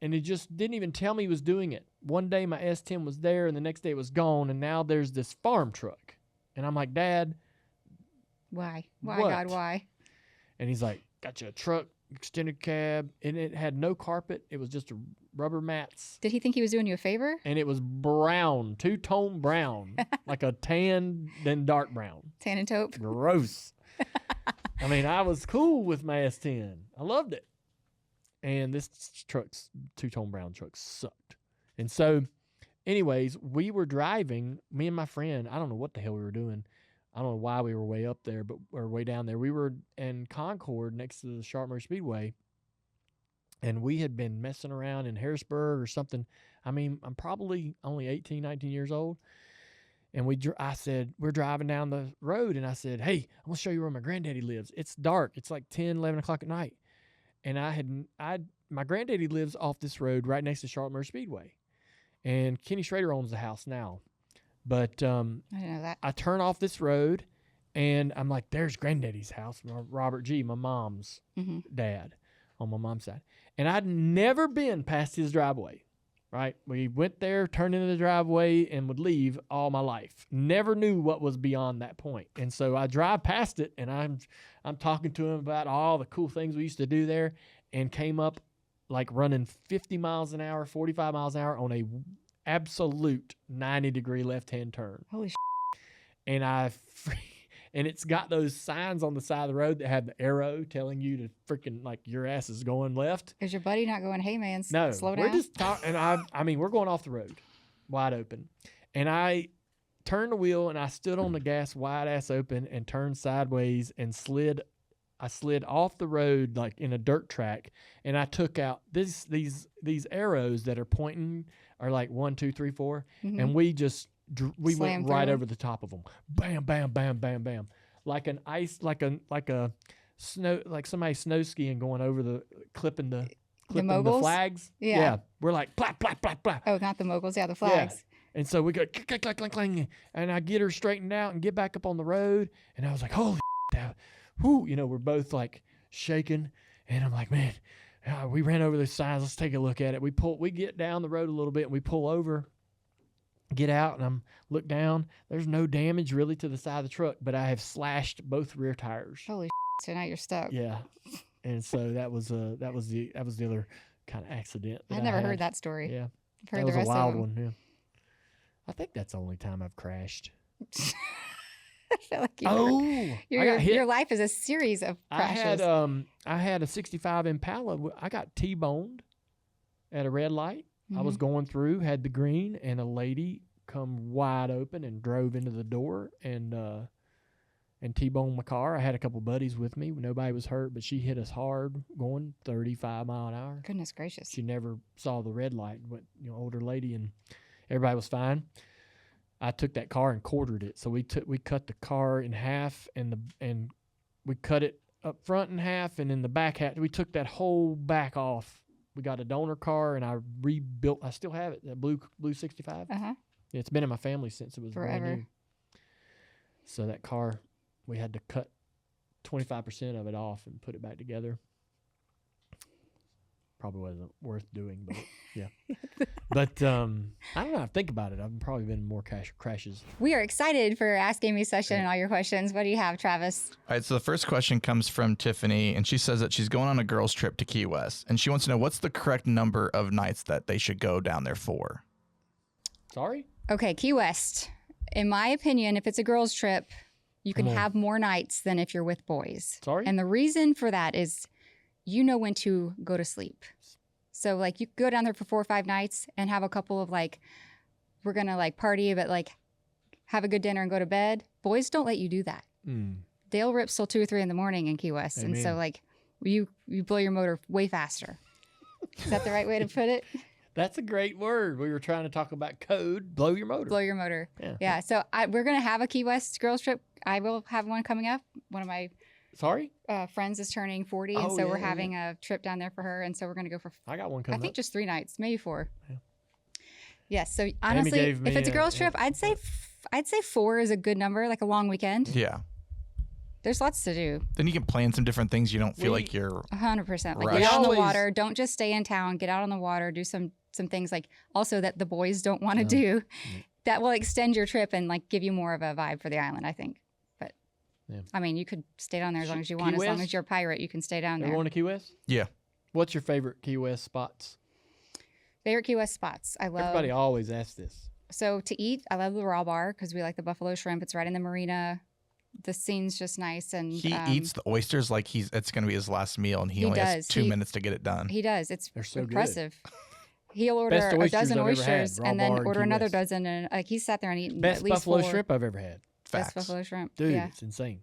and he just didn't even tell me he was doing it. One day my S10 was there, and the next day it was gone, and now there's this farm truck. And I'm like, Dad, Why? Why, What? God, why? and he's like, got you a truck, extended cab, and it had no carpet. It was just a rubber mats. Did he think he was doing you a favor? And it was brown, 2-tone brown, like a tan, then dark brown. Tan and taupe? Gross. I was cool with my S10. I loved it. And this 2-tone brown truck sucked. And so, anyways, we were driving, me and my friend, I don't know what the hell we were doing. I don't know why we were way up there, or way down there. We were in Concord next to the Sharpmore Speedway. And we had been messing around in Harrisburg or something. I'm probably only 18, 19 years old. And I said, we're driving down the road. And I said, hey, I'm going to show you where my granddaddy lives. It's dark. It's like 10, 11 o'clock at night. And my granddaddy lives off this road right next to Sharpmore Speedway. And Kenny Schrader owns the house now. But I didn't know that. I turn off this road, and I'm like, there's granddaddy's house, Robert G., my mom's dad on my mom's side. And I'd never been past his driveway, right? We went there, turned into the driveway, and would leave all my life. Never knew what was beyond that point. And so I drive past it, and I'm talking to him about all the cool things we used to do there, and came up like running 50 miles an hour, 45 miles an hour on a absolute 90-degree left-hand turn. Holy shit. And and it's got those signs on the side of the road that have the arrow telling you to freaking, like, your ass is going left. Is your buddy not going, hey, man, No, slow down? we're just talking. And we're going off the road, wide open. And I turned the wheel, and I stood on the gas wide ass open and turned sideways and slid. I slid off the road like in a dirt track, and I took out these arrows that are pointing are like 1, 2, 3, 4, and we Slammed went right through. over the top of them. Bam, bam, bam, bam, bam, like a somebody snow skiing going over the clipping the moguls? flags. Yeah. We're like plap plap plap plap. Oh, not the moguls. Yeah, the flags. And so we go clang, clang, clang, clang, and I get her straightened out and get back up on the road. And I was like, holy that, whoo, we're both like shaking. And I'm like, man, we ran over those signs. Let's take a look at it. We get down the road a little bit and we pull over, get out, and I'm look down. There's no damage really to the side of the truck, but I have slashed both rear tires. Holy so now you're stuck. Yeah. And so that was the other kind of accident. I've never heard that story. Yeah. I've heard That was the rest a wild of them. one, yeah. I think that's the only time I've crashed. I feel like I got hit. your life is a series of crashes. I had a 65 Impala. I got T-boned at a red light. I was going through, had the green, and a lady come wide open and drove into the door and T-boned my car. I had a couple buddies with me. Nobody was hurt, but she hit us hard going 35 mile an hour. Goodness gracious. She never saw the red light. Went, older lady, and everybody was fine. I took that car and quartered it. So we cut the car in half and we cut it up front in half and in the back half. We took that whole back off. We got a donor car and I rebuilt. I still have it. That blue 65. Uh-huh. It's been in my family since it was Forever. brand new. So that car, we had to cut 25% of it off and put it back together. Probably wasn't worth doing, but yeah. But I don't know. I think about it. I've probably been in more crashes. We are excited for Ask Amy session and all your questions. What do you have, Travis? All right, so the first question comes from Tiffany, and she says that she's going on a girls' trip to Key West, and she wants to know what's the correct number of nights that they should go down there for. Sorry? Okay, Key West. In my opinion, if it's a girls' trip, you can have more nights than if you're with boys. Sorry? And the reason for that is you know when to go to sleep. So, like, you go down there for 4 or 5 nights and have a couple of, like, we're going to, like, party, but, like, have a good dinner and go to bed. Boys don't let you do that. They'll rip till 2 or 3 in the morning in Key West. Amen. And so, like, you blow your motor way faster. Is that the right way to put it? That's a great word. We were trying to talk about code. Blow your motor. Blow your motor. Yeah. So we're going to have a Key West girls trip. I will have one coming up. One of my Sorry? friends is turning 40, and so we're having a trip down there for her. And so we're going to go for, I got one coming I think, up. just 3 nights, maybe 4. Yeah. Yes. So honestly, gave me if it's a girls' a- trip, I'd say 4 is a good number, like a long weekend. Yeah. There's lots to do. Then you can plan some different things. You don't feel like you're 100%. Like, Right. get out on the Always- water. Don't just stay in town. Get out on the water. Do some things like also that the boys don't want to do. That will extend your trip and like give you more of a vibe for the island, I think. But I mean, you could stay down there as long as you want. Key As long West? as you're a pirate, you can stay down Ever there. going to Key West? Yeah. What's your favorite Key West spots? Favorite Key West spots. I love. Everybody always asks this. So to eat, I love the Raw Bar because we like the buffalo shrimp. It's right in the marina. The scene's just nice, and he eats the oysters like it's going to be his last meal, and he only has does. 2 minutes to get it done. He does. It's They're so good. impressive. He'll order Best a oysters dozen I've ever had, oysters Raw and then Bar in order Key another West. dozen. And he's sat there and eaten Best at least buffalo 4. shrimp I've ever had. Best Facts. buffalo shrimp. Dude, Yeah. it's insane.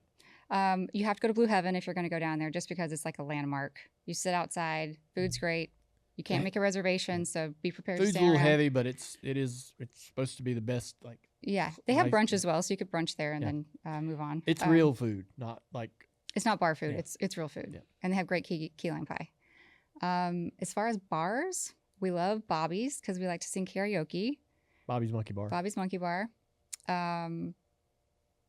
You have to go to Blue Heaven if you're going to go down there, just because it's like a landmark. You sit outside. Food's great. You can't make a reservation, so be prepared to Food's a stay little around. heavy, but it's supposed to be the best. Like Yeah, they have Nice. brunch as well, so you could brunch there and Yeah. then move on. it's real food, not like It's not bar food. Yeah. It's real food, Yeah. and they have great key lime pie. As far as bars, we love Bobby's because we like to sing karaoke. Bobby's Monkey Bar. Bobby's Monkey Bar,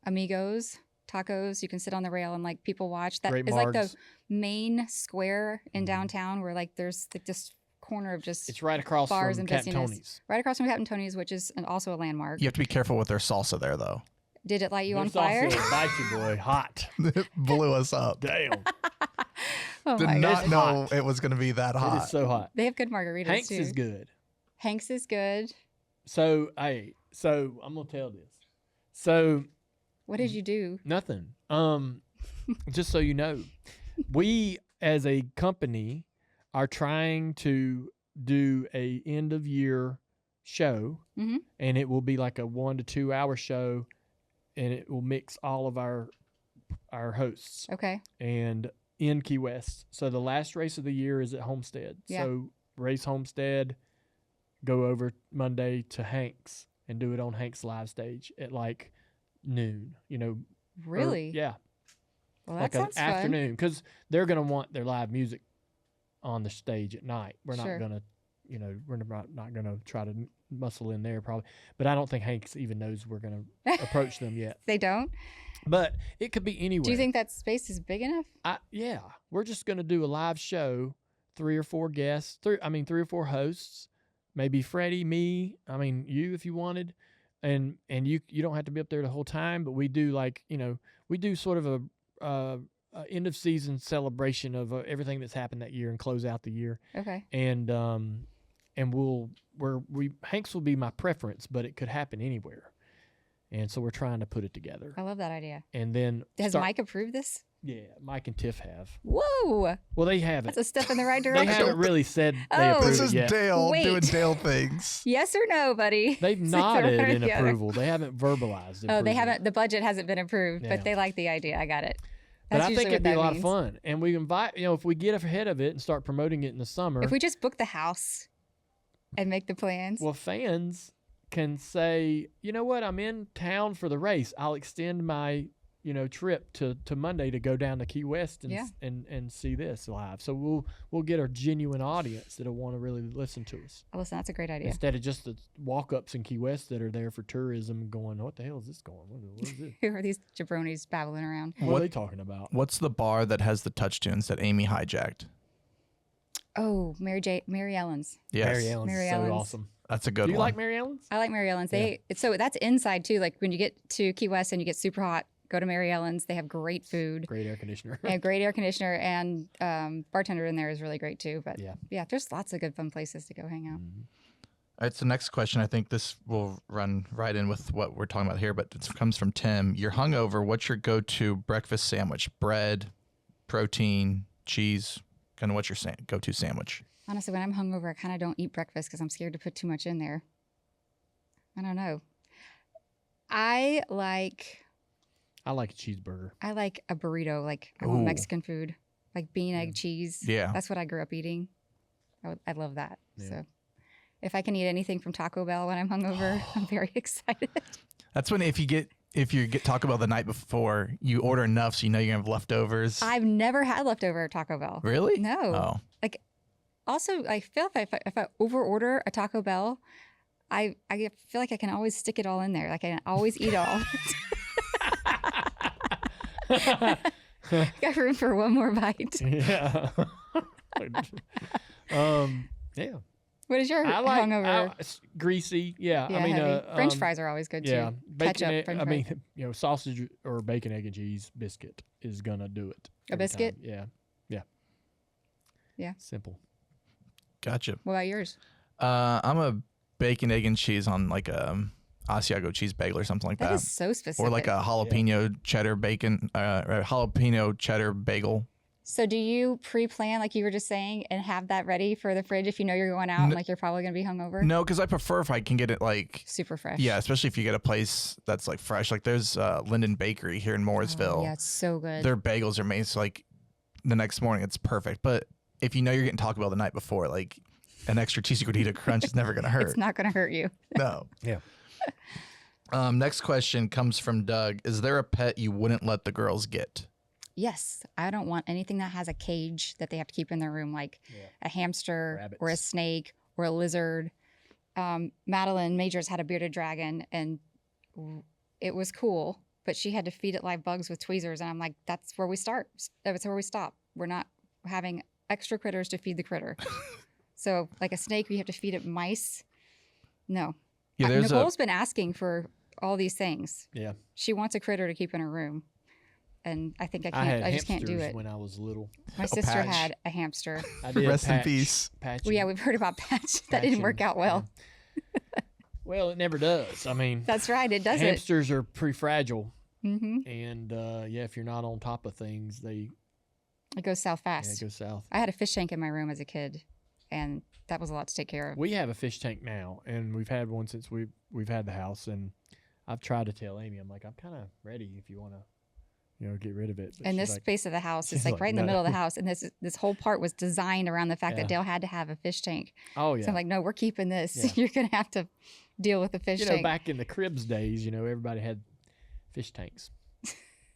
Amigos, tacos. You can sit on the rail and like people watch. That Great is like the margs. main square in Mhm. downtown where like there's like this corner of just It's right across bars from and Captain busyness. Tony's. right across from Captain Tony's, which is also a landmark. You have to be careful with their salsa there, though. Did it light you on There's fire? also a bite you boy, hot. It blew us up. Damn, Oh Did my not gosh. know it was going to be that it hot. is so hot. They have good margaritas Hanks too. is good. Hanks is good. So I'm gonna tell this. So What did you do? nothing. Just so you know, we as a company are trying to do a end of year show, Mhm. and it will be like a 1 to 2 hour show, and it will mix all of our hosts Okay. and in Key West. So the last race of the year is at Homestead. Yeah. So race Homestead, go over Monday to Hanks and do it on Hanks live stage at like noon. Or- Really? yeah. Well, like that an sounds fun. afternoon, because they're gonna want their live music on the stage at night. We're not Sure. gonna, we're not gonna try to muscle in there probably. But I don't think Hank even knows we're gonna approach them yet. They don't? But it could be anywhere. Do you think that space is big enough? Yeah, we're just gonna do a live show, 3 or 4 guests, 3 or 4 hosts, maybe Freddie, me, you if you wanted, and you don't have to be up there the whole time. But we do we do sort of a end of season celebration of everything that's happened that year and close out the year. Okay. And Hank's will be my preference, but it could happen anywhere. And so we're trying to put it together. I love that idea. And then Has Mike approved this? Yeah, Mike and Tiff have. Whoa. Well, they haven't. That's a step in the right They direction. haven't really said they Oh. approve This it is yet. Dale Wait. doing Dale things. Yes or no, buddy? They've It's like nodded one or in the other. approval. They haven't verbalized. Oh, they approval. haven't. The budget hasn't been approved, Yeah. but they like the idea. I got it. But That's I usually think it'd what be a that lot means. of fun, and we invite. If we get ahead of it and start promoting it in the summer, If we just book the house and make the plans. well, fans can say, you know what, I'm in town for the race. I'll extend my trip to Monday to go down to Key West and Yeah. and see this live. So we'll get a genuine audience that'll want to really listen to us. Oh, listen, that's a great idea. Instead of just the walk-ups in Key West that are there for tourism and going, what the hell is this going? What is this? Who are these jabronis babbling around? What are they talking about? What's the bar that has the touch tunes that Amy hijacked? Oh, Mary Ellen's. Yes. Mary Ellen's Mary is so Ellen's. awesome. That's a good Do you one. like Mary Ellen's? I like Mary Ellen's. So that's inside too. Like when you get to Key West and you get super hot, go to Mary Ellen's. They have great food. Great air conditioner. They have great air conditioner, and bartender in there is really great too. But Yeah. there's lots of good fun places to go hang out. All right, so next question. I think this will run right in with what we're talking about here, but it comes from Tim. You're hungover. What's your go-to breakfast sandwich? Bread, protein, cheese. Kind of what's your go-to sandwich? Honestly, when I'm hungover, I kind of don't eat breakfast because I'm scared to put too much in there. I don't know. I like I like a cheeseburger. a burrito. Like I want Ooh. Mexican food, like bean, egg, cheese. Yeah. That's what I grew up eating. I love that. Yeah. So if I can eat anything from Taco Bell when I'm hungover, I'm very excited. That's when if you get Taco Bell the night before, you order enough so you know you're gonna have leftovers. I've never had leftover Taco Bell. Really? No. Oh. Like, also, I feel if I overorder a Taco Bell, I feel like I can always stick it all in there. Like I can always eat all. Got room for one more bite. Yeah. Yeah. What is your I like hungover? greasy. Yeah. Yeah, I mean, heavy. French fries are always good yeah, too. bacon. Ketchup, French I fries. mean, sausage or bacon, egg, and cheese biscuit is gonna do it. A every biscuit? time. Yeah. Yeah. Yeah. Simple. Gotcha. What about yours? I'm a bacon, egg, and cheese on like a Asiago cheese bagel or something like That that. is so specific. Or like a jalapeno cheddar bacon, jalapeno cheddar bagel. So do you pre-plan, like you were just saying, and have that ready for the fridge if you know you're going out and like you're probably going to be hungover? No, because I prefer if I can get it like Super fresh. yeah, especially if you get a place that's like fresh. Like there's Linden Bakery here in Mooresville. Oh, yeah, it's so good. Their bagels are made so like the next morning it's perfect. But if you know you're getting Taco Bell the night before, like an extra cheesy gordita crunch is never gonna hurt. It's not going to hurt you. No. Yeah. Next question comes from Doug. Is there a pet you wouldn't let the girls get? Yes, I don't want anything that has a cage that they have to keep in their room, like a hamster or a Rabbits. snake or a lizard. Madeline Majors had a bearded dragon, and it was cool, but she had to feed it live bugs with tweezers, and I'm like, that's where we start. That's where we stop. We're not having extra critters to feed the critter. So, like a snake, you have to feed it mice. No. Yeah, there's Nicole's been asking for all these things. Yeah. She wants a critter to keep in her room. And I think I I can't. had I just can't do hamsters it. when I was little. My sister Patch. had a hamster. I did Rest in Patch, peace. Patch Well, yeah, we've heard about Patch. That didn't work out well. Well, it never does. I mean, That's right. It doesn't. hamsters are pretty fragile, Mm-hmm. and yeah, if you're not on top of things, they It goes south yeah, fast. go south. I had a fish tank in my room as a kid, and that was a lot to take care of. We have a fish tank now, and we've had one since we've had the house, and I've tried to tell Amy, I'm like, I'm kind of ready if you want to, get rid of it. But And she's this like, space of the house she's is like like, right in the "No." middle of the house, and this whole part was designed around the fact Yeah. that Dale had to have a fish tank. oh yeah. So I'm like, no, we're keeping this. Yeah. You're gonna have to deal with the fish tank. Back in the cribs days, everybody had fish tanks.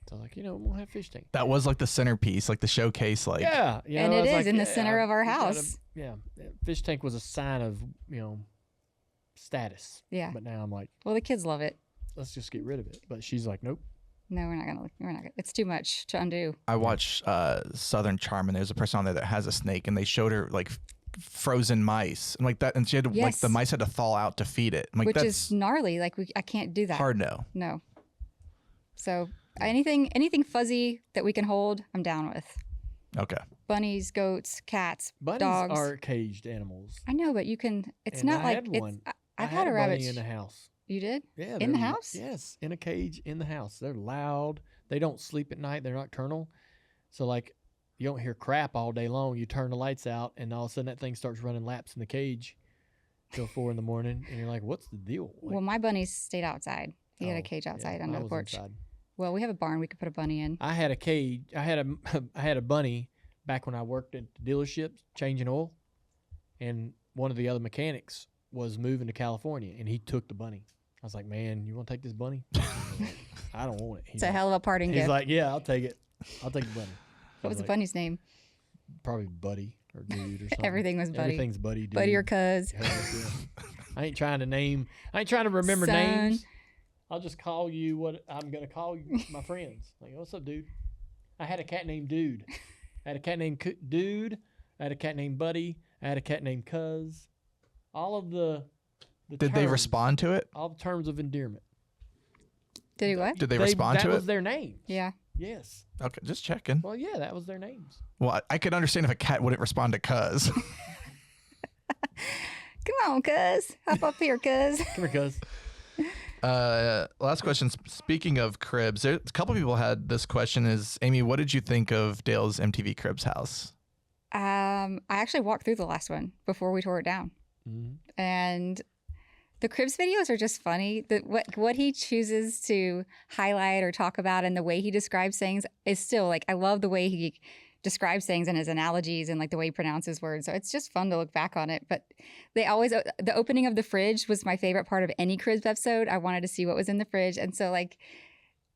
So like, we'll have fish tank. That was like the centerpiece, like the showcase, like Yeah, and it is in the center of our house. Fish tank was a sign of status. Yeah. But now I'm like, well, the kids love it. let's just get rid of it. But she's like, nope. No, we're not gonna. It's too much to undo. I watched Southern Charm, and there's a person on there that has a snake, and they showed her like frozen mice and like that, and she had to, like the mice had to thaw out to feed it. I'm like, which that's is gnarly. Like I can't do that. hard no. No. So anything fuzzy that we can hold, I'm down with. Okay. Bunnies, goats, cats, Bunnies dogs are caged animals. I know, but you can. It's And not I like had it's. one. I've I had a rabbit. bunny in the house. You did? Yeah. In the they're- house? Yes, in a cage in the house. They're loud. They don't sleep at night. They're nocturnal. So like, you don't hear crap all day long. You turn the lights out, and all of a sudden that thing starts running laps in the cage till 4 a.m, and you're like, "What's the deal?" Like, Well, my bunnies stayed outside. He had a cage outside under I the was porch. inside. Well, we have a barn we could put a bunny in. I had a cage. I had a bunny back when I worked at the dealership changing oil, and one of the other mechanics was moving to California, and he took the bunny. I was like, "Man, you want to take this bunny?" I don't want it. It's a hell of a parting He's gift. like, "Yeah, I'll take it. I'll take the bunny." What was the bunny's name? Probably Buddy or Dude or something. Everything was Buddy. Everything's Buddy. Dude. Buddy or cuz. Hell, yeah. I ain't trying to remember Son. names. I'll just call you what I'm gonna call you, my friends. Like, what's up, dude? I had a cat named Dude. I had a cat named Dude. I had a cat named Buddy. I had a cat named Cuz. All of the Did they terms, respond to it? All the terms of endearment. Did he what? Did they respond to That it? was their names. Yeah. Yes. Okay, just checking. Well, yeah, that was their names. Well, I could understand if a cat wouldn't respond to cuz. Come on, cuz. Hop up here, cuz. Come here, Cuz. Last question. Speaking of cribs, a couple people had this question is, Amy, what did you think of Dale's MTV Cribs house? I actually walked through the last one before we tore it down. Mm-hmm. And the Cribs videos are just funny. What he chooses to highlight or talk about and the way he describes things is still like, I love the way he describes things and his analogies and like the way he pronounces words. So it's just fun to look back on it. But the opening of the fridge was my favorite part of any Cribs episode. I wanted to see what was in the fridge. And so like,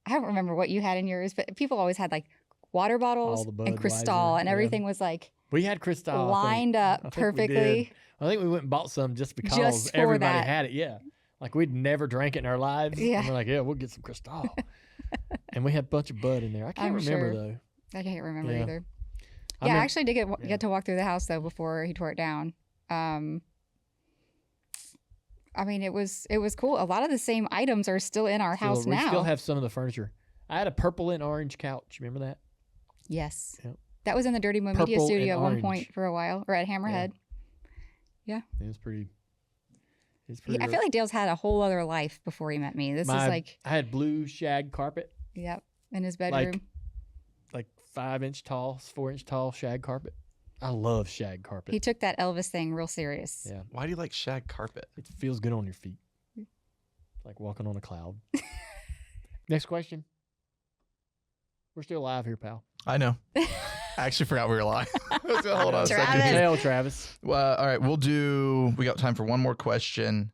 I don't remember what you had in yours, but people always had like water bottles and Cristal and everything was like We had Cristal lined up I think perfectly. I think we went and bought some just because Just for everybody that. had it. Yeah. Like we'd never drank it in our lives. Yeah. And we're like, yeah, we'll get some Cristal. And we had a bunch of Bud in there. I can't I'm remember sure. though. I can't remember Yeah. either. I Yeah, I mean- actually did get to walk through the house though before he tore it down. I mean, it was cool. A lot of the same items are still in our house We now. still have some of the furniture. I had a purple and orange couch. Remember that? Yes. Yep. That was in the Dirty Mo Media Purple studio at and one orange. point for a while, or at Hammerhead. It was pretty. I feel like Dale's had a whole other life before he met me. This is like, I had blue shag carpet, yep, in his bedroom. like 5-inch tall, 4-inch tall shag carpet. I love shag carpet. He took that Elvis thing real serious. Yeah, Why do you like shag carpet? it feels good on your feet. It's like walking on a cloud. Next question. We're still alive here, pal. I know. I actually forgot we were live. Hold on a Travis. second here. Tell Travis. Well, all right, we got time for one more question.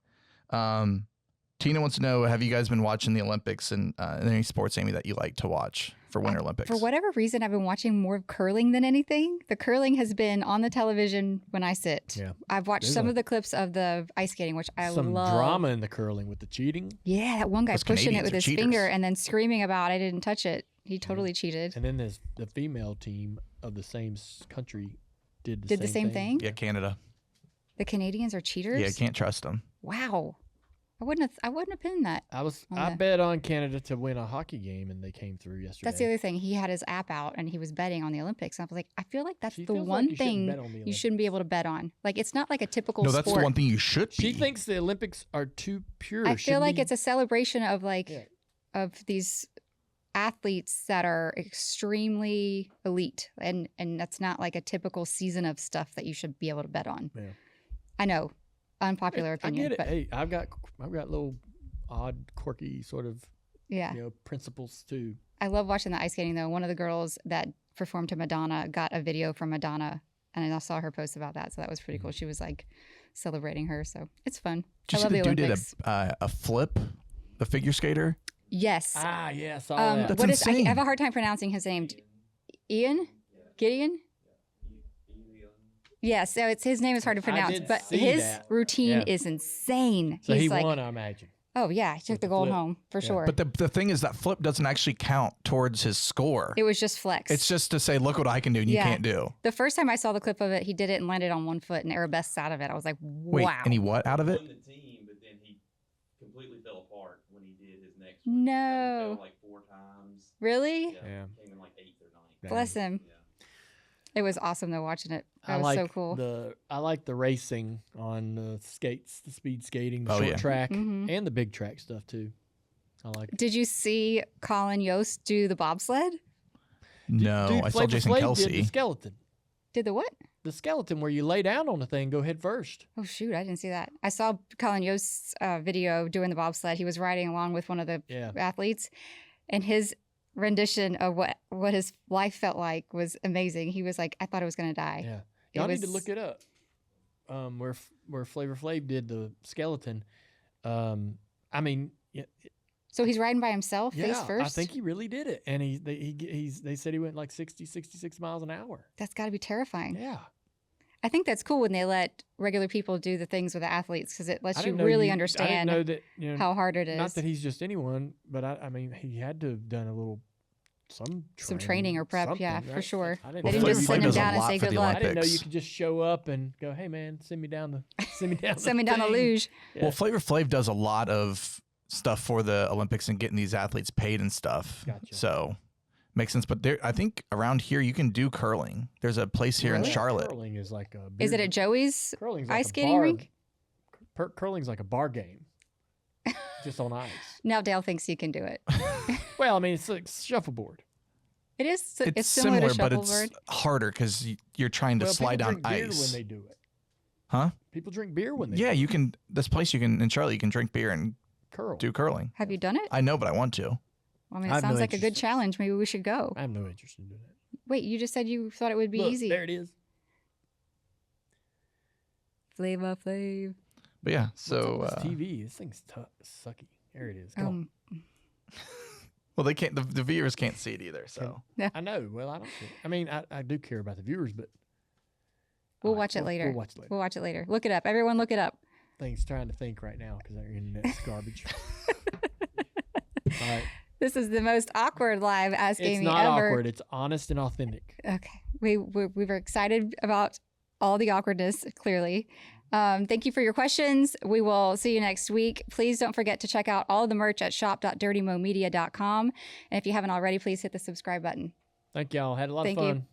Tina wants to know, have you guys been watching the Olympics and any sports, Amy, that you like to watch for Winter Olympics? For whatever reason, I've been watching more curling than anything. The curling has been on the television when I sit. Yeah. I've watched There's some a- of the clips of the ice skating, which I Some love. drama in the curling with the cheating. Yeah, that one guy Those pushing it Canadians with are his cheaters. finger and then screaming about I didn't touch it. He totally cheated. And then there's the female team of the same country did the same thing? Yeah, Canada. The Canadians are cheaters? Yeah, can't trust them. Wow. I wouldn't have pinned that. I the- bet on Canada to win a hockey game, and they came through yesterday. That's the other thing. He had his app out and he was betting on the Olympics. And I was like, I feel like that's She the feels like one you shouldn't thing bet on the you shouldn't be able to bet on. Like, it's not like a typical No, sport. that's the one thing you should be. She thinks the Olympics are too pure. I feel like it's a celebration of Yeah. of these athletes that are extremely elite, and that's not like a typical season of stuff that you should be able to bet on. Yeah. I know, unpopular I opinion, get it. but Hey, I've got little odd, quirky sort of yeah, principles too. I love watching the ice skating though. One of the girls that performed to Madonna got a video from Madonna, and I saw her post about that, so that was pretty cool. She was like celebrating her, so it's fun. Did I you love see the the dude did Olympics. a flip, the figure skater? Yes. Ah, yeah, I saw that. That's What is? I insane. have a hard time pronouncing his name. Ian? Gideon? Yeah, so his name is hard to pronounce, did but see his that. routine Yeah. is insane. So He's he like, won, I imagine. oh yeah, he took the the gold flip. home for Yeah. sure. But the thing is that flip doesn't actually count towards his score. It was just flex. It's just to say, look what I can do and you Yeah. can't do. The first time I saw the clip of it, he did it and landed on one foot and arabesques out of it. I was like, Wait, wow. and he what out of it? Won the team, but then he completely fell apart when he did his next one. No. He fell like 4 times. Really? Yeah. Came in like 8th or 9th. Dang. Bless him. Yeah. It was awesome though watching it. That was like so cool. I like the racing on the skates, the speed skating, the Oh, short yeah. track, Mhm. and the big track stuff too. I like it. Did you see Colin Yost do the bobsled? No, Dude, I saw Flavor Jason Flav Kelsey. did the skeleton. Did the what? The skeleton where you lay down on the thing, go head first. Oh shoot, I didn't see that. I saw Colin Yost's video doing the bobsled. He was riding along with one of the Yeah. athletes, and his rendition of what his life felt like was amazing. He was like, I thought I was gonna die. Yeah. It Y'all need to was- look it up. Where Flavor Flav did the skeleton. I mean, yeah, So he's riding by himself, face first. I think he really did it. And they said he went like 60, 66 miles an hour. That's got to be terrifying. Yeah. I think that's cool when they let regular people do the things with the athletes because it lets I you didn't know really I didn't understand know that, you know, how hard it is. not that he's just anyone, but I mean, he had to have done a little, Some training or prep, yeah, something, for right? sure. I They Well, didn't Flavor just Flav send him does a down and lot say for good the luck. I didn't know you Olympics. could just show up and go, hey man, send me down the Send me down the thing." luge. Yeah. Well, Flavor Flav does a lot of stuff for the Olympics and getting these athletes paid and stuff. Gotcha. So makes sense. But I think around here you can do curling. There's a place here in Really? Charlotte. Curling is like a Is it beer- at Joey's curling's like ice a skating bar- rink? Curling's like a bar game, just on ice. Now Dale thinks he can do it. Well, I mean, it's like shuffleboard. It is. It's similar to but shuffleboard. it's harder because you're trying to Well, slide people down drink beer ice. when they do it. Huh? People drink beer when they Yeah, do you can. This place you can in Charlotte, you can drink beer and curl. do curling. Have you done it? I know, but I want to. I mean, I it have no sounds like a good interest. challenge. Maybe we should go. I have no interest in doing that. Wait, you just said you thought it would be Look, easy. there it is. Flavor Flav. But yeah, What's on so this TV. This thing's sucky. There it is. Come on. well, they can't. The viewers can't see it either. So I know. Well, I don't care. I mean, I do care about the viewers, but We'll all right, watch it later. We'll watch it later. We'll watch it later. Look it up. Everyone, look it up. Thing's trying to think right now because our internet's garbage. All right. This is the most awkward live Ask It's Amy not ever. awkward. It's honest and authentic. Okay. We were excited about all the awkwardness, clearly. Thank you for your questions. We will see you next week. Please don't forget to check out all of the merch at shop.dirtymomedia.com. And if you haven't already, please hit the subscribe button. Thank y'all. Had a lot Thank of you. fun.